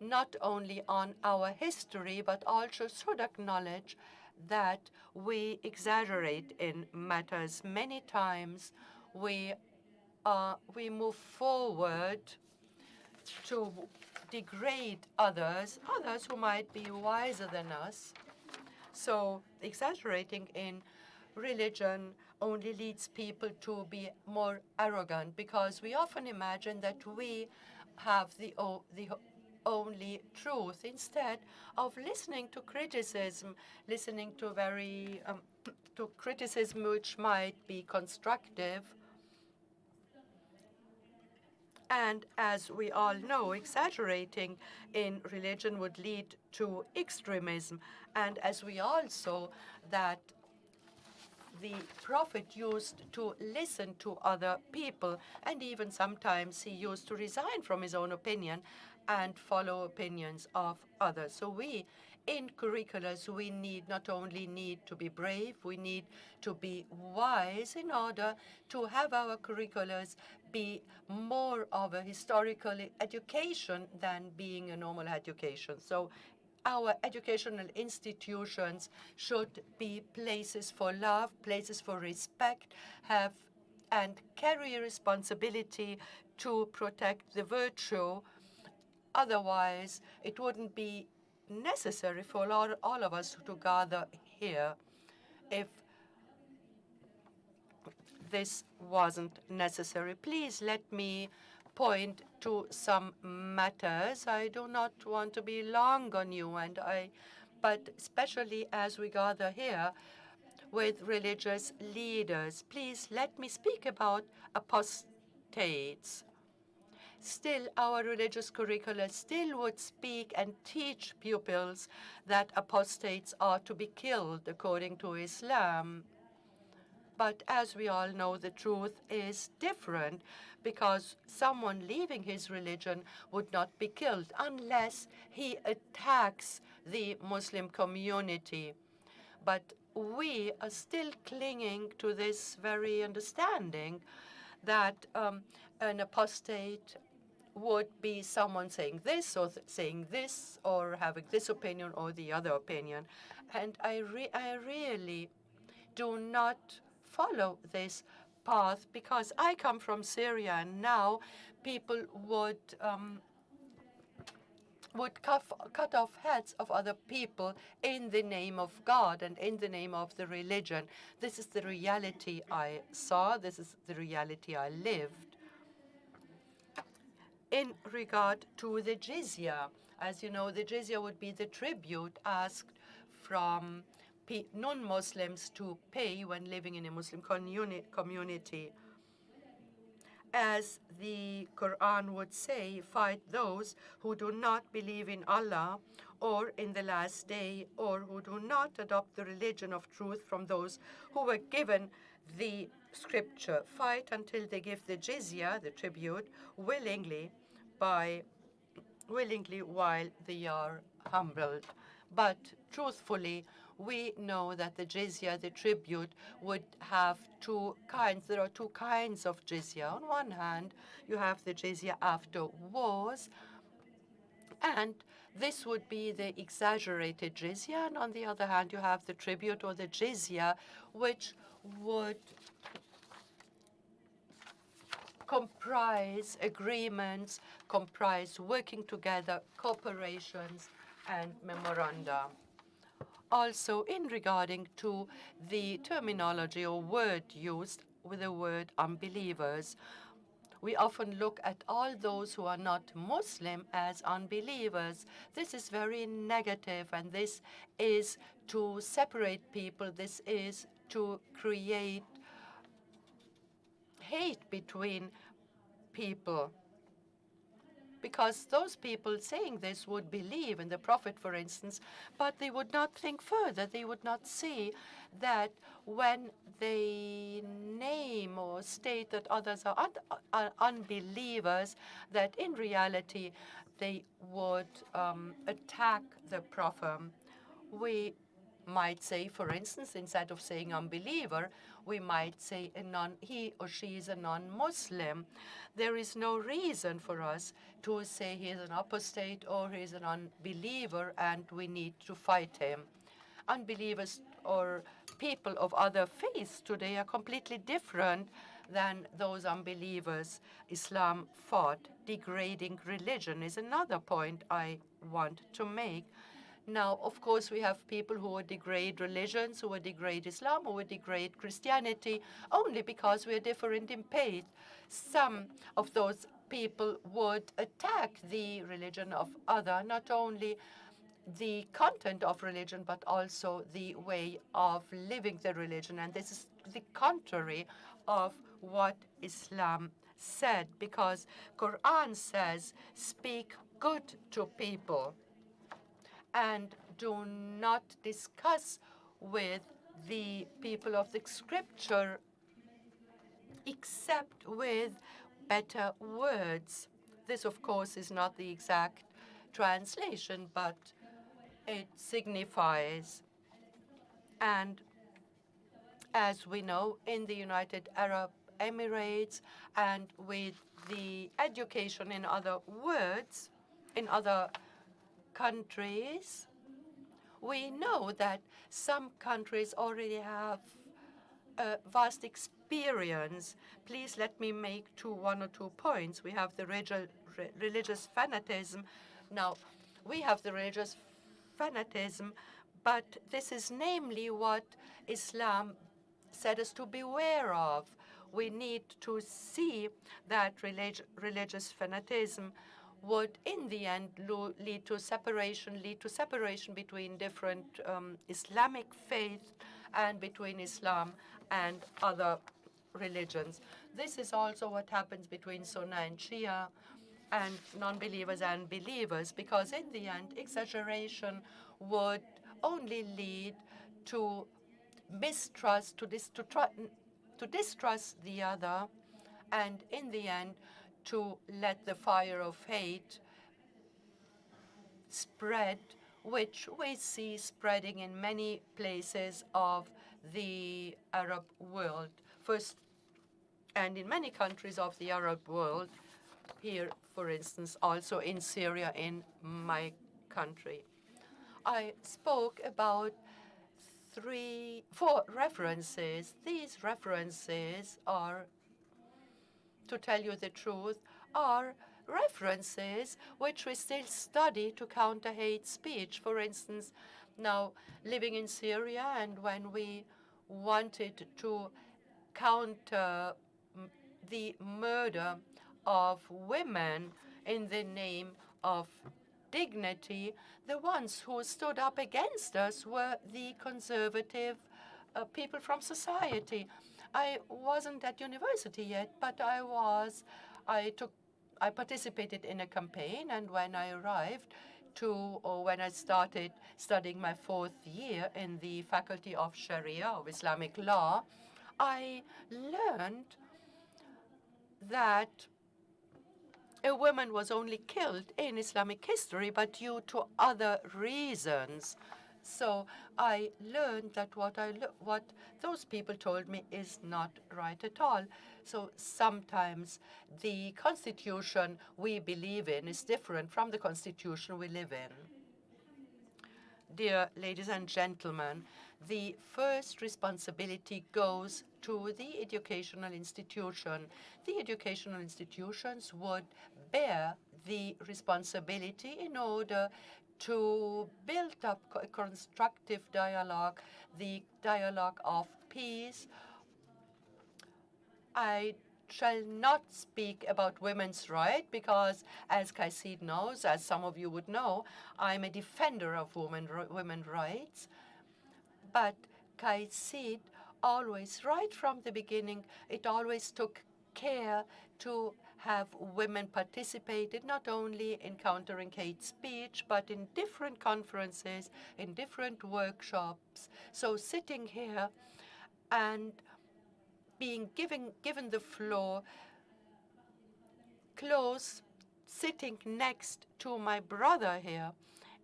not only on our history, but also should acknowledge that we exaggerate in matters. Many times we move forward to degrade others who might be wiser than us. So exaggerating in religion only leads people to be more arrogant, because we often imagine that we have the only truth, instead of listening to criticism, listening to to criticism which might be constructive. And as we all know, exaggerating in religion would lead to extremism. And as we all saw, that the Prophet used to listen to other people, and even sometimes he used to resign from his own opinion and follow opinions of others. So we, in curriculums, we not only need to be brave, we need to be wise in order to have our curriculums be more of a historical education than being a normal education. So our educational institutions should be places for love, places for respect, and carry a responsibility to protect the virtue. Otherwise, it wouldn't be necessary for all of us to gather here if this wasn't necessary. Please let me point to some matters. I do not want to be long on you, but especially as we gather here with religious leaders, please let me speak about apostates. Still, our religious curricula still would speak and teach pupils that apostates are to be killed according to Islam. But as we all know, the truth is different, because someone leaving his religion would not be killed unless he attacks the Muslim community. But we are still clinging to this very understanding that an apostate would be someone saying this or saying this or having this opinion or the other opinion. And I really do not follow this path, because I come from Syria, and now people would cut off heads of other people in the name of God and in the name of the religion. This is the reality I saw. This is the reality I lived. In regard to the jizya, as you know, the jizya would be the tribute asked from non-Muslims to pay when living in a Muslim community. As the Quran would say, fight those who do not believe in Allah or in the last day, or who do not adopt the religion of truth from those who were given the scripture. Fight until they give the jizya, the tribute, willingly while they are humbled. But truthfully, we know that the jizya, the tribute, would have two kinds. There are two kinds of jizya. On one hand, you have the jizya after wars, and this would be the exaggerated jizya. And on the other hand, you have the tribute or the jizya, which would comprise agreements, comprise working together, cooperations, and memoranda. Also, in regarding to the terminology or word used with the word unbelievers, we often look at all those who are not Muslim as unbelievers. This is very negative, and this is to separate people. This is to create hate between people, because those people saying this would believe in the Prophet, for instance, but they would not think further. They would not see that when they name or state that others are unbelievers, that in reality they would attack the Prophet. We might say, for instance, instead of saying unbeliever, we might say he or she is a non-Muslim. There is no reason for us to say he is an apostate or he is an unbeliever and we need to fight him. Unbelievers or people of other faiths today are completely different than those unbelievers Islam fought. Degrading religion is another point I want to make. Now, of course, we have people who would degrade religions, who would degrade Islam, who would degrade Christianity, only because we are different in faith. Some of those people would attack the religion of other, not only the content of religion, but also the way of living the religion. And this is the contrary of what Islam said, because Quran says, speak good to people and do not discuss with the people of the scripture except with better words. This, of course, is not the exact translation, but it signifies. And as we know, in the United Arab Emirates and with the education in other words, in other countries, we know that some countries already have a vast experience. Please let me make one or two points. We have the religious fanatism. Now, we have the religious fanatism, but this is namely what Islam said us to beware of. We need to see that religious fanatism would, in the end, lead to separation between different Islamic faiths and between Islam and other religions. This is also what happens between Sunni and Shia and non-believers and believers, because in the end, exaggeration would only lead to mistrust, to distrust the other, and in the end, to let the fire of hate spread, which we see spreading in many places of the Arab world. First, and in many countries of the Arab world, here, for instance, also in Syria, in my country. I spoke about 4 references. These references are, to tell you the truth, are references which we still study to counter hate speech. For instance, now living in Syria, and when we wanted to counter the murder of women in the name of dignity, the ones who stood up against us were the conservative people from society. I wasn't at university yet, but I participated in a campaign, and when I arrived when I started studying my 4th year in the Faculty of Sharia, of Islamic law, I learned that a woman was only killed in Islamic history, but due to other reasons. So I learned that what those people told me is not right at all. So sometimes the constitution we believe in is different from the constitution we live in. Dear ladies and gentlemen, the first responsibility goes to the educational institution. The educational institutions would bear the responsibility in order to build up a constructive dialogue, the dialogue of peace. I shall not speak about women's rights because, as KAICIID knows, as some of you would know, I'm a defender of women's rights. But KAICIID always, right from the beginning, it always took care to have women participated not only in countering hate speech, but in different conferences, in different workshops. So sitting here and being given the floor, close, sitting next to my brother here,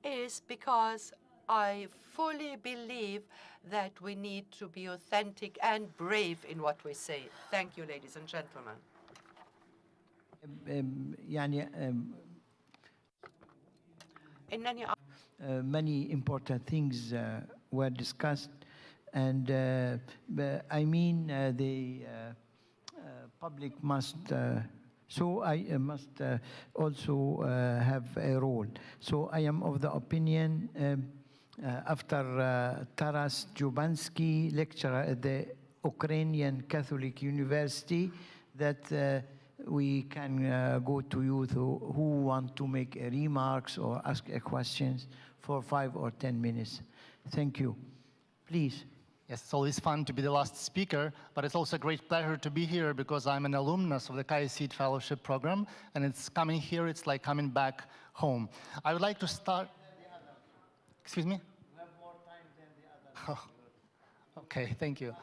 is because I fully believe that we need to be authentic and brave in what we say. Thank you, ladies and gentlemen. Many important things were discussed, and I mean the public must. So I must also have a role. So I am of the opinion, after Taras Jubansky, lecturer at the Ukrainian Catholic University, that we can go to youth who want to make remarks or ask questions for 5 or 10 minutes. Thank you. Please. Yes, it's always fun to be the last speaker, but it's also a great pleasure to be here because I'm an alumnus of the KAICIID Fellowship Program, and it's coming here, it's like coming back home. I would like to start... Excuse me? You have more time than the others. Okay, thank you.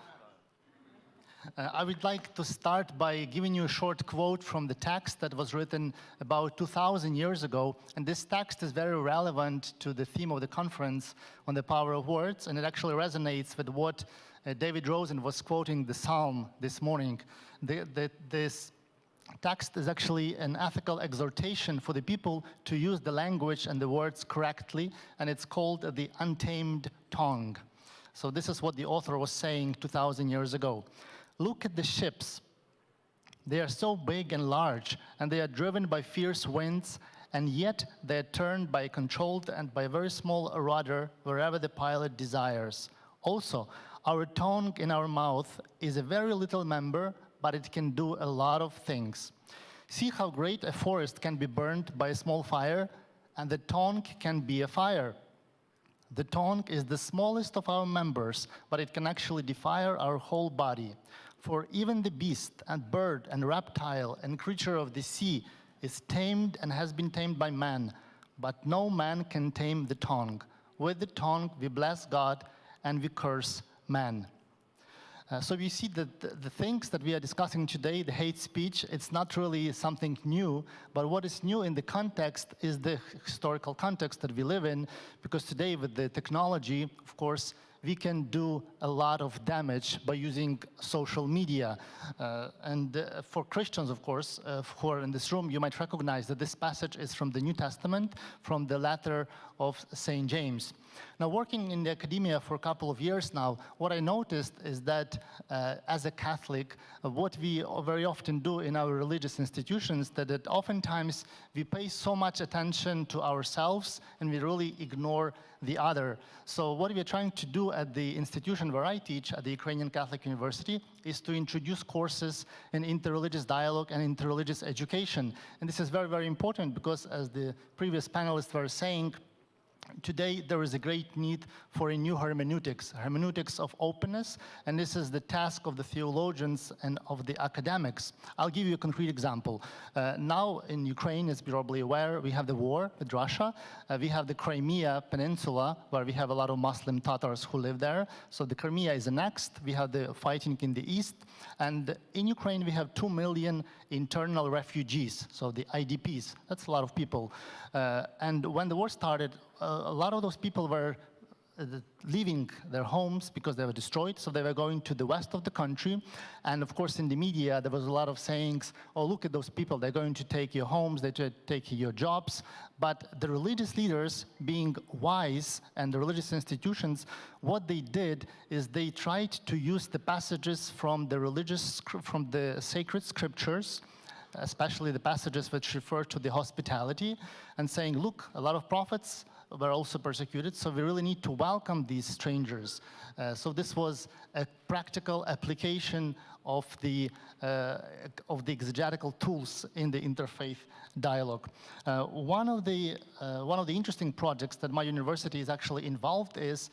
I would like to start by giving you a short quote from the text that was written about 2,000 years ago. And this text is very relevant to the theme of the conference on the power of words, and it actually resonates with what David Rosen was quoting the psalm this morning. This text is actually an ethical exhortation for the people to use the language and the words correctly, and it's called the untamed tongue. So this is what the author was saying 2,000 years ago. Look at the ships. They are so big and large, and they are driven by fierce winds, and yet they are turned by a controlled and by a very small rudder wherever the pilot desires. Also, our tongue in our mouth is a very little member, but it can do a lot of things. See how great a forest can be burned by a small fire, and the tongue can be a fire. The tongue is the smallest of our members, but it can actually defile our whole body. For even the beast and bird and reptile and creature of the sea is tamed and has been tamed by man, but no man can tame the tongue. With the tongue we bless God and we curse man. So you see that the things that we are discussing today, the hate speech, it's not really something new, but what is new in the context is the historical context that we live in, because today with the technology, of course, we can do a lot of damage by using social media. For Christians, of course, who are in this room, you might recognize that this passage is from the New Testament, from the letter of St. James. Now, working in the academia for a couple of years now, what I noticed is that as a Catholic, what we very often do in our religious institutions, that oftentimes we pay so much attention to ourselves and we really ignore the other. So what we are trying to do at the institution where I teach, at the Ukrainian Catholic University, is to introduce courses in interreligious dialogue and interreligious education. And this is very, very important because, as the previous panelists were saying, today there is a great need for a new hermeneutics of openness, and this is the task of the theologians and of the academics. I'll give you a concrete example. Now in Ukraine, as you're probably aware, we have the war with Russia. We have the Crimea Peninsula, where we have a lot of Muslim Tatars who live there. So the Crimea is the next. We have the fighting in the east. And in Ukraine, we have 2 million internal refugees, so the IDPs. That's a lot of people. And when the war started, a lot of those people were leaving their homes because they were destroyed, so they were going to the west of the country. And of course, in the media, there was a lot of sayings, oh, look at those people, they're going to take your homes, they're going to take your jobs. But the religious leaders, being wise, and the religious institutions, what they did is they tried to use the passages from the sacred scriptures, especially the passages which refer to the hospitality, and saying, look, a lot of prophets were also persecuted, so we really need to welcome these strangers. So this was a practical application of the exegetical tools in the interfaith dialogue. One of the interesting projects that my university is actually involved is,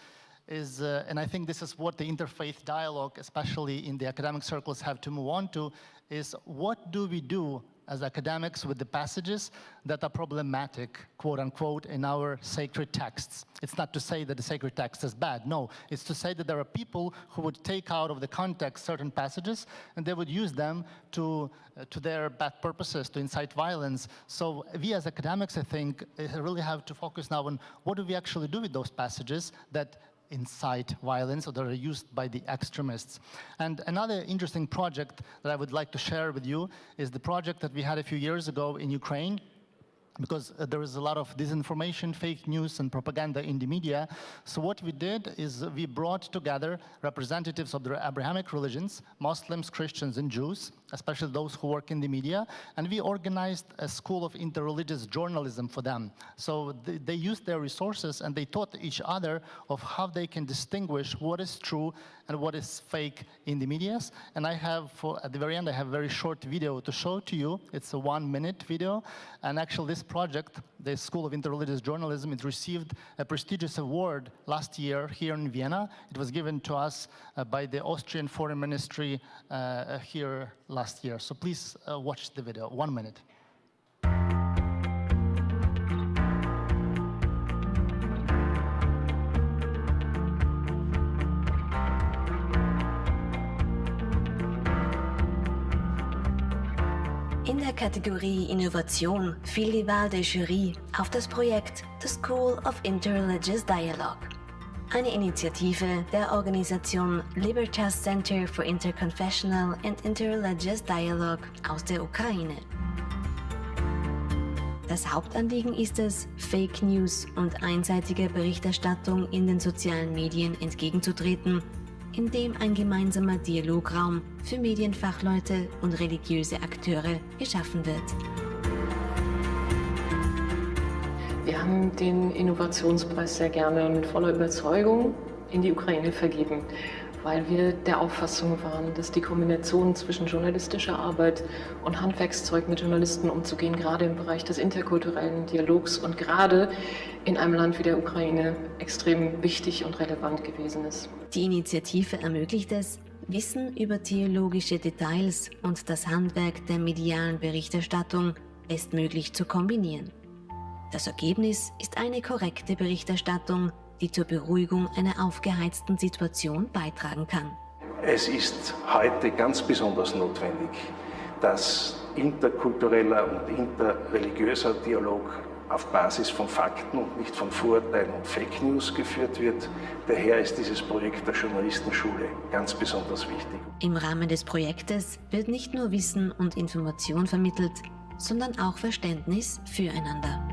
and I think this is what the interfaith dialogue, especially in the academic circles, have to move on to, is what do we do as academics with the passages that are problematic, quote unquote, in our sacred texts. It's not to say that the sacred text is bad, no. It's to say that there are people who would take out of the context certain passages and they would use them to their bad purposes, to incite violence. So we as academics, I think, really have to focus now on what do we actually do with those passages that incite violence or that are used by the extremists. And another interesting project that I would like to share with you is the project that we had a few years ago in Ukraine, because there is a lot of disinformation, fake news, and propaganda in the media. So what we did is we brought together representatives of the Abrahamic religions, Muslims, Christians, and Jews, especially those who work in the media, and we organized a school of interreligious journalism for them. So they used their resources and they taught each other of how they can distinguish what is true and what is fake in the medias. And I have, at the very end, I have a very short video to show to you. It's a 1-minute video. And actually this project, the School of Interreligious Journalism, it received a prestigious award last year here in Vienna. It was given to us by the Austrian Foreign Ministry here last year. So please watch the video, 1 minute. In der Kategorie Innovation fiel die Wahl der Jury auf das Projekt The School of Interreligious Dialogue. eine Initiative der Organisation Libertas Center for Interconfessional and Interreligious Dialogue aus der Ukraine. Das Hauptanliegen ist es, Fake News und einseitiger Berichterstattung in den sozialen Medien entgegenzutreten, indem ein gemeinsamer Dialograum für Medienfachleute und religiöse Akteure geschaffen wird. Wir haben den Innovationspreis sehr gerne und mit voller Überzeugung in die Ukraine vergeben, weil wir der Auffassung waren, dass die Kombination zwischen journalistischer Arbeit und Handwerkszeug mit Journalisten umzugehen, gerade im Bereich des interkulturellen Dialogs und gerade in einem Land wie der Ukraine extrem wichtig und relevant gewesen ist. Die Initiative ermöglicht es, Wissen über theologische Details und das Handwerk der medialen Berichterstattung bestmöglich zu kombinieren. Das Ergebnis ist eine korrekte Berichterstattung, die zur Beruhigung einer aufgeheizten Situation beitragen kann. Es ist heute ganz besonders notwendig, dass interkultureller und interreligiöser Dialog auf Basis von Fakten und nicht von Vorurteilen und Fake News geführt wird. Daher ist dieses Projekt der Journalistenschule ganz besonders wichtig. Im Rahmen des Projektes wird nicht nur Wissen und Information vermittelt, sondern auch Verständnis füreinander.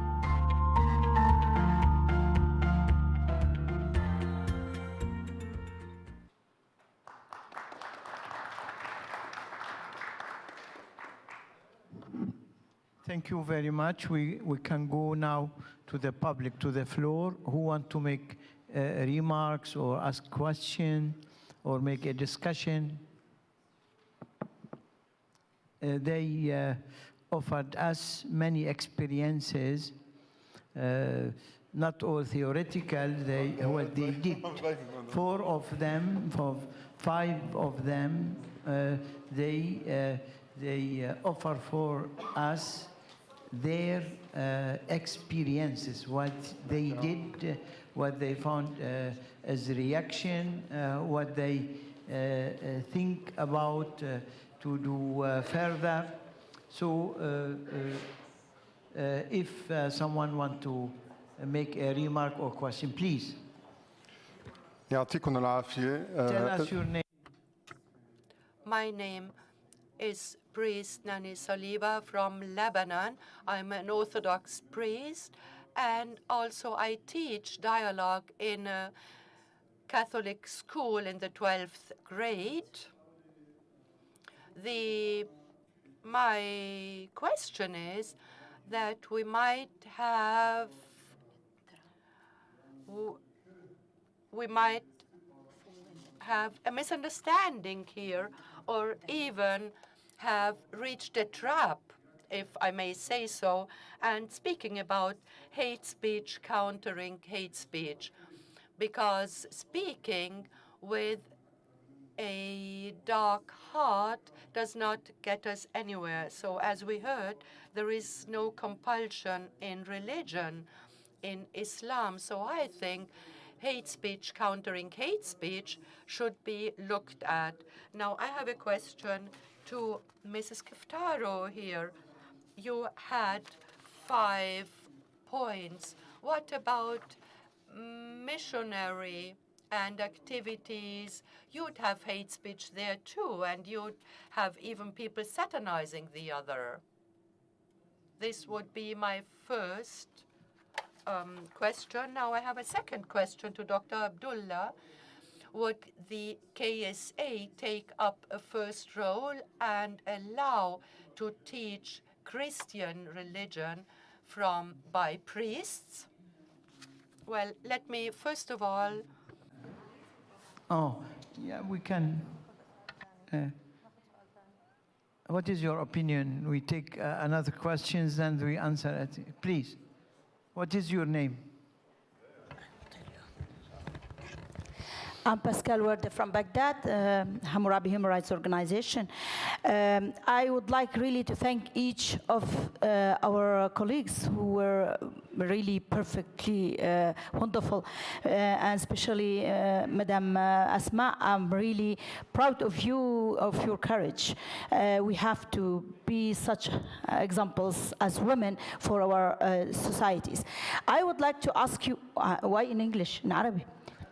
Thank you very much. We can go now to the public, to the floor. Who want to make remarks or ask questions or make a discussion? They offered us many experiences, not all theoretical, what they did. 4 of them, 5 of them, they offer for us their experiences, what they did, what they found as reaction, what they think about to do further. So if someone want to make a remark or question, please. Tell us your name. My name is priest Nani Saliba from Lebanon. I'm an Orthodox priest, and also I teach dialogue in a Catholic school in the 12th grade. My question is that we might have a misunderstanding here, or even have reached a trap, if I may say so, and speaking about hate speech, countering hate speech, because speaking with a dark heart does not get us anywhere. So as we heard, there is no compulsion in religion, in Islam. So I think hate speech, countering hate speech, should be looked at. Now, I have a question to Mrs. Kiftaro here. You had 5 points. What about missionary and activities? You'd have hate speech there too, and you'd have even people satanizing the other. This would be my first question. Now I have a second question to Dr. Abdullah. Would the KSA take up a first role and allow to teach Christian religion by priests? Well, let me first of all. Oh, yeah, we can. What is your opinion? We take another questions and we answer it. Please, what is your name? I'm Pascal Werde from Baghdad, Hammurabi Human Rights Organization. I would like really to thank each of our colleagues who were really perfectly wonderful, and especially Madam Asma. I'm really proud of you, of your courage. We have to be such examples as women for our societies. I would like to ask you, why in English, in Arabic?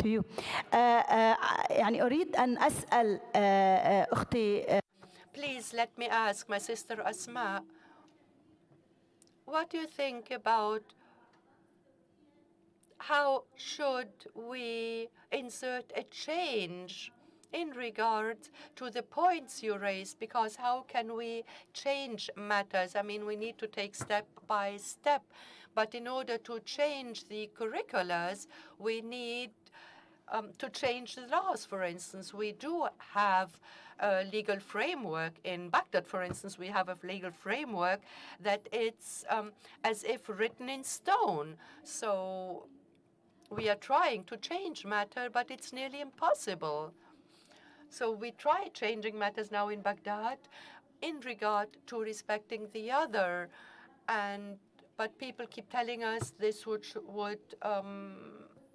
to you. يعني أريد أن أسأل أختي. Please let me ask my sister Asma, what do you think about how should we insert a change in regard to the points you raised? Because how can we change matters? I mean, we need to take step by step. But in order to change the curriculars, we need to change the laws, for instance. We do have a legal framework in Baghdad, for instance. We have a legal framework that it's as if written in stone. So we are trying to change matter, but it's nearly impossible. So we try changing matters now in Baghdad in regard to respecting the other, but people keep telling us this would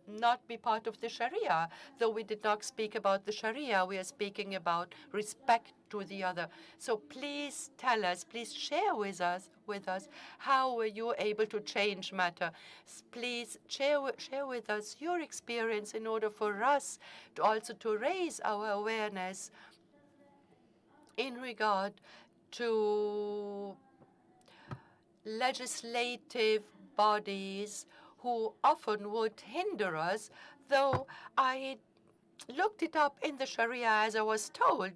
not be part of the Sharia. Though we did not speak about the Sharia, we are speaking about respect to the other. So please tell us, please share with us how were you able to change matter. Please share with us your experience in order for us to also to raise our awareness in regard to legislative bodies who often would hinder us, though I looked it up in the Sharia as I was told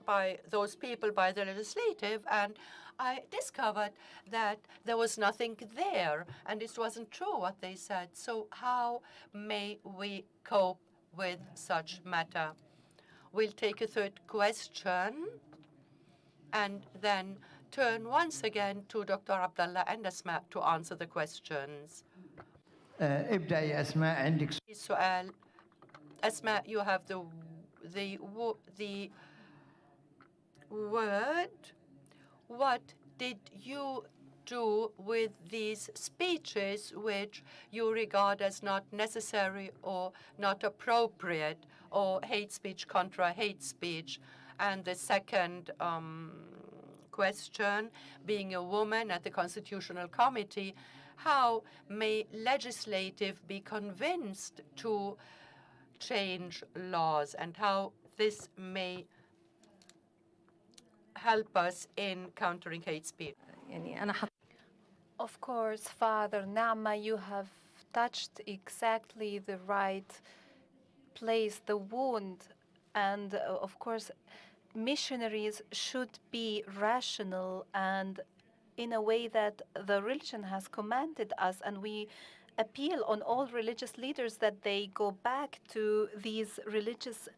by those people, by the legislative, and I discovered that there was nothing there, and it wasn't true what they said. So how may we cope with such matter? We'll take a third question, and then turn once again to Dr. Abdallah and Asma to answer the questions. ابدأ يا أسماء عندك سؤال. Asma, you have the word. What did you do with these speeches which you regard as not necessary or not appropriate, or hate speech contra hate speech? And the second question, being a woman at the Constitutional Committee, how may legislative be convinced to change laws, and how this may help us in countering hate speech? Of course, Father Nama, you have touched exactly the right place, the wound. And of course, missionaries should be rational and in a way that the religion has commanded us. And we appeal on all religious leaders that they go back to these religious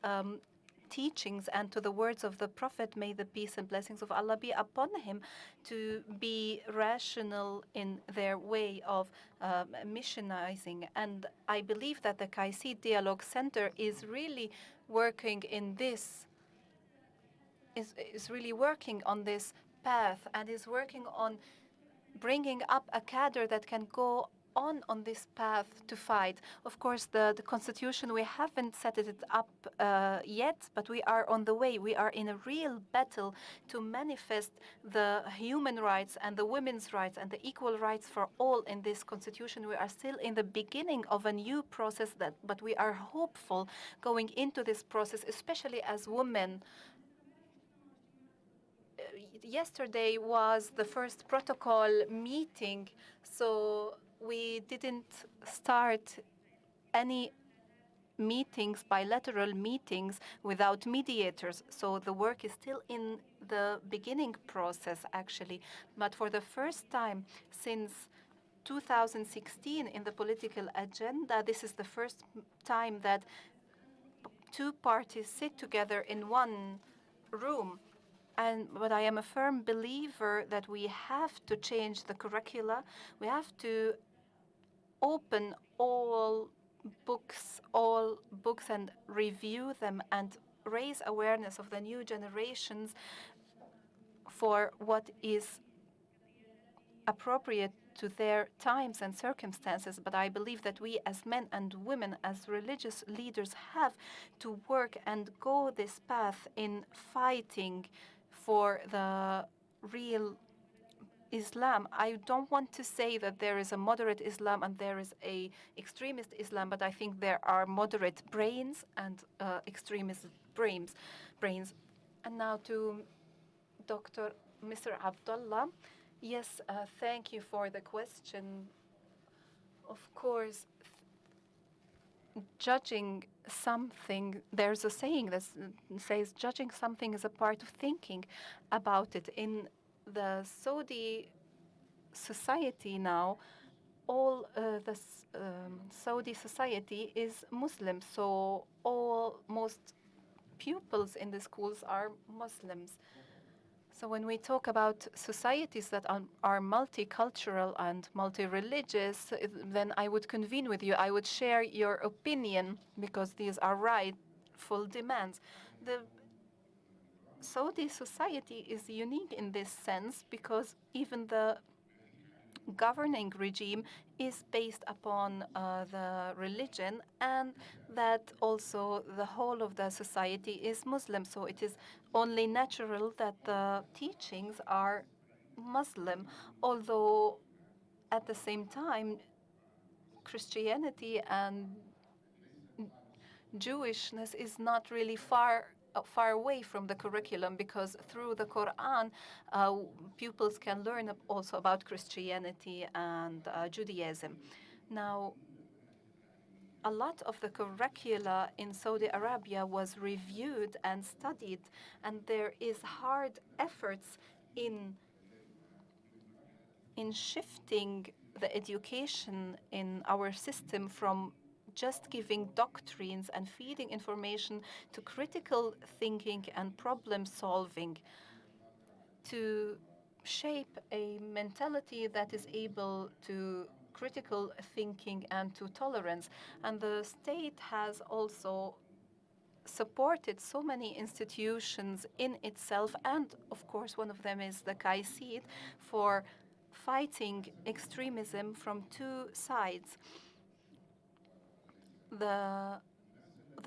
teachings and to the words of the Prophet, may the peace and blessings of Allah be upon him, to be rational in their way of missionizing. And I believe that the KAICIID Dialogue Center is really working in this, is really working on this path, and is working on bringing up a cadre that can go on this path to fight. Of course, the constitution, we haven't set it up yet, but we are on the way. We are in a real battle to manifest the human rights and the women's rights and the equal rights for all in this constitution. We are still in the beginning of a new process, but we are hopeful going into this process, especially as women. Yesterday was the first protocol meeting, so we didn't start any meetings, bilateral meetings, without mediators. So the work is still in the beginning process, actually. But for the first time since 2016 in the political agenda, this is the first time that two parties sit together in one room. But I am a firm believer that we have to change the curricula. We have to open all books and review them and raise awareness of the new generations for what is appropriate to their times and circumstances. But I believe that we as men and women, as religious leaders, have to work and go this path in fighting for the real Islam. I don't want to say that there is a moderate Islam and there is a extremist Islam, but I think there are moderate brains and extremist brains. And now to Mr. Abdullah. Yes, thank you for the question. Of course, judging something, there's a saying that says judging something is a part of thinking about it. In the Saudi society now, all the Saudi society is Muslim, so most pupils in the schools are Muslims. So when we talk about societies that are multicultural and multi-religious, then I would convene with you. I would share your opinion because these are rightful demands. The Saudi society is unique in this sense because even the governing regime is based upon the religion, and that also the whole of the society is Muslim. So it is only natural that the teachings are Muslim, although at the same time, Christianity and Jewishness is not really far away from the curriculum, because through the Quran, pupils can learn also about Christianity and Judaism. Now, a lot of the curricula in Saudi Arabia was reviewed and studied, and there is hard efforts in shifting the education in our system from just giving doctrines and feeding information to critical thinking and problem solving, to shape a mentality that is able to critical thinking and to tolerance. And the state has also supported so many institutions in itself, and of course one of them is the KAICIID, for fighting extremism from two sides. The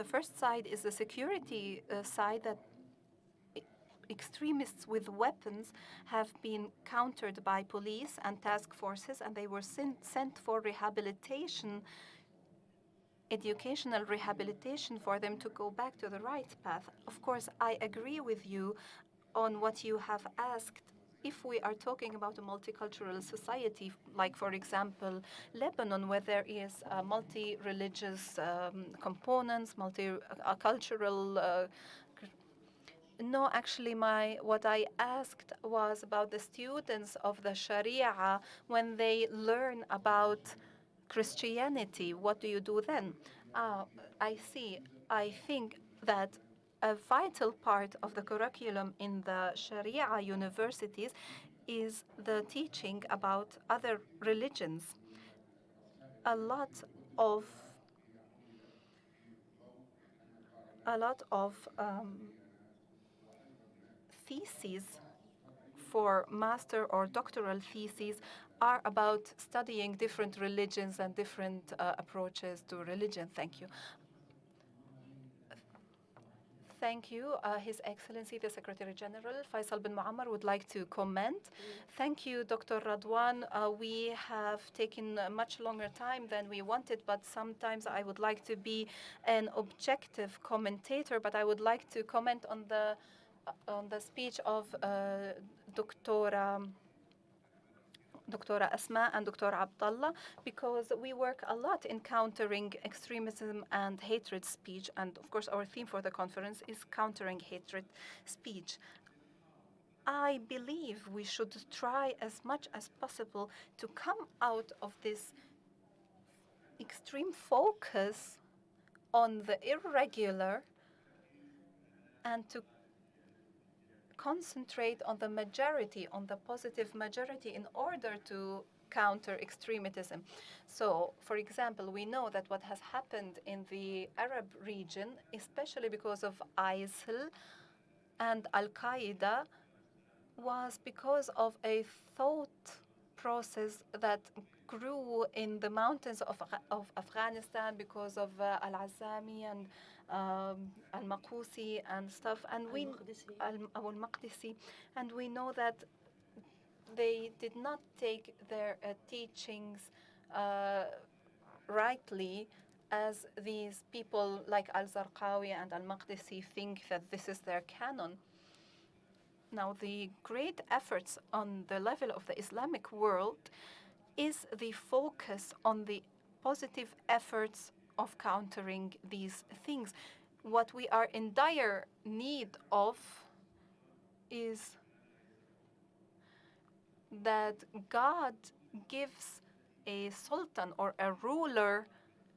first side is the security side, that extremists with weapons have been countered by police and task forces, and they were sent for rehabilitation, educational rehabilitation, for them to go back to the right path. Of course, I agree with you on what you have asked. If we are talking about a multicultural society, like for example Lebanon, where there is multi-religious components, multicultural. No, actually, what I asked was about the students of the Sharia when they learn about Christianity. What do you do then? I see. I think that a vital part of the curriculum in the Sharia universities is the teaching about other religions. A lot of theses for master or doctoral theses are about studying different religions and different approaches to religion. Thank you. Thank you. His Excellency, the Secretary General, Faisal bin Muammar, would like to comment. Thank you, Dr. Radwan. We have taken a much longer time than we wanted, but sometimes I would like to be an objective commentator, but I would like to comment on the speech of Dr. Asma and Dr. Abdullah, because we work a lot in countering extremism and hatred speech. And of course, our theme for the conference is countering hatred speech. I believe we should try as much as possible to come out of this extreme focus on the irregular and to concentrate on the majority, on the positive majority, in order to counter extremism. So, for example, we know that what has happened in the Arab region, especially because of ISIL and Al-Qaeda, was because of a thought process that grew in the mountains of Afghanistan, because of Al-Azami and Al-Maqusi and stuff, and Al-Maqdisi, and we know that they did not take their teachings rightly, as these people like Al-Zarqawi and Al-Maqdisi think that this is their canon. Now, the great efforts on the level of the Islamic world is the focus on the positive efforts of countering these things. What we are in dire need of is that God gives a sultan or a ruler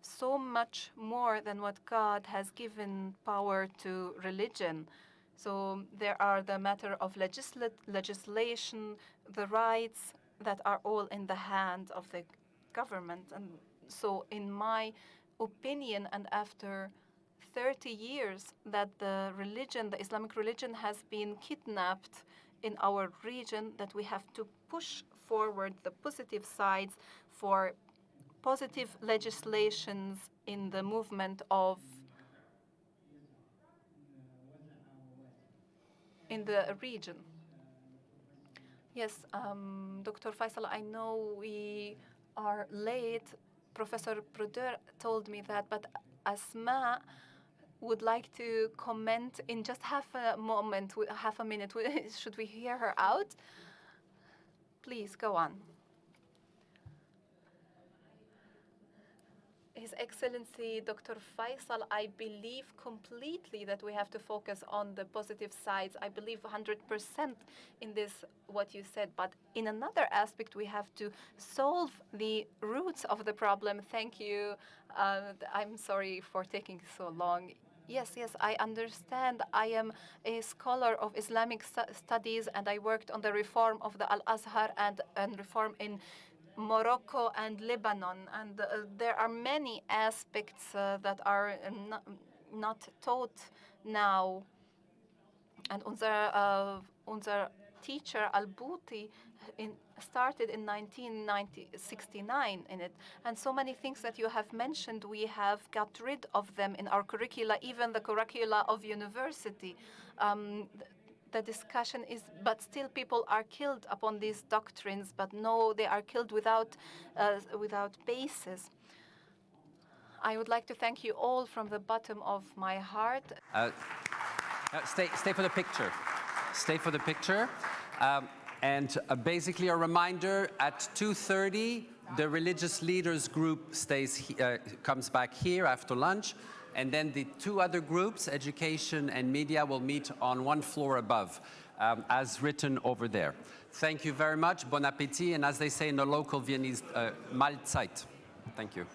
so much more than what God has given power to religion. So there are the matter of legislation, the rights that are all in the hand of the government. And so in my opinion, and after 30 years that the religion, the Islamic religion, has been kidnapped in our region, that we have to push forward the positive sides for positive legislations in the movement of, in the region. Yes, Dr. Faisal, I know we are late. Professor Brodeur told me that, but Asma would like to comment in just half a minute. Should we hear her out? Please, go on. His Excellency Dr. Faisal, I believe completely that we have to focus on the positive sides. I believe 100% in this, what you said. But in another aspect, we have to solve the roots of the problem. Thank you. I'm sorry for taking so long. Yes, I understand. I am a scholar of Islamic studies, and I worked on the reform of the Al-Azhar and reform in Morocco and Lebanon. And there are many aspects that are not taught now. And unser teacher, Al-Bouti, started in 1969 in it. And so many things that you have mentioned, we have got rid of them in our curricula, even the curricula of university. The discussion is, but still people are killed upon these doctrines, but no, they are killed without basis. I would like to thank you all from the bottom of my heart. Stay for the picture. Stay for the picture. And basically a reminder, at 2:30, the religious leaders group comes back here after lunch. And then the two other groups, education and media, will meet on one floor above, as written over there. Thank you very much. Bon appétit. And as they say in the local Viennese, Mahlzeit. Thank you.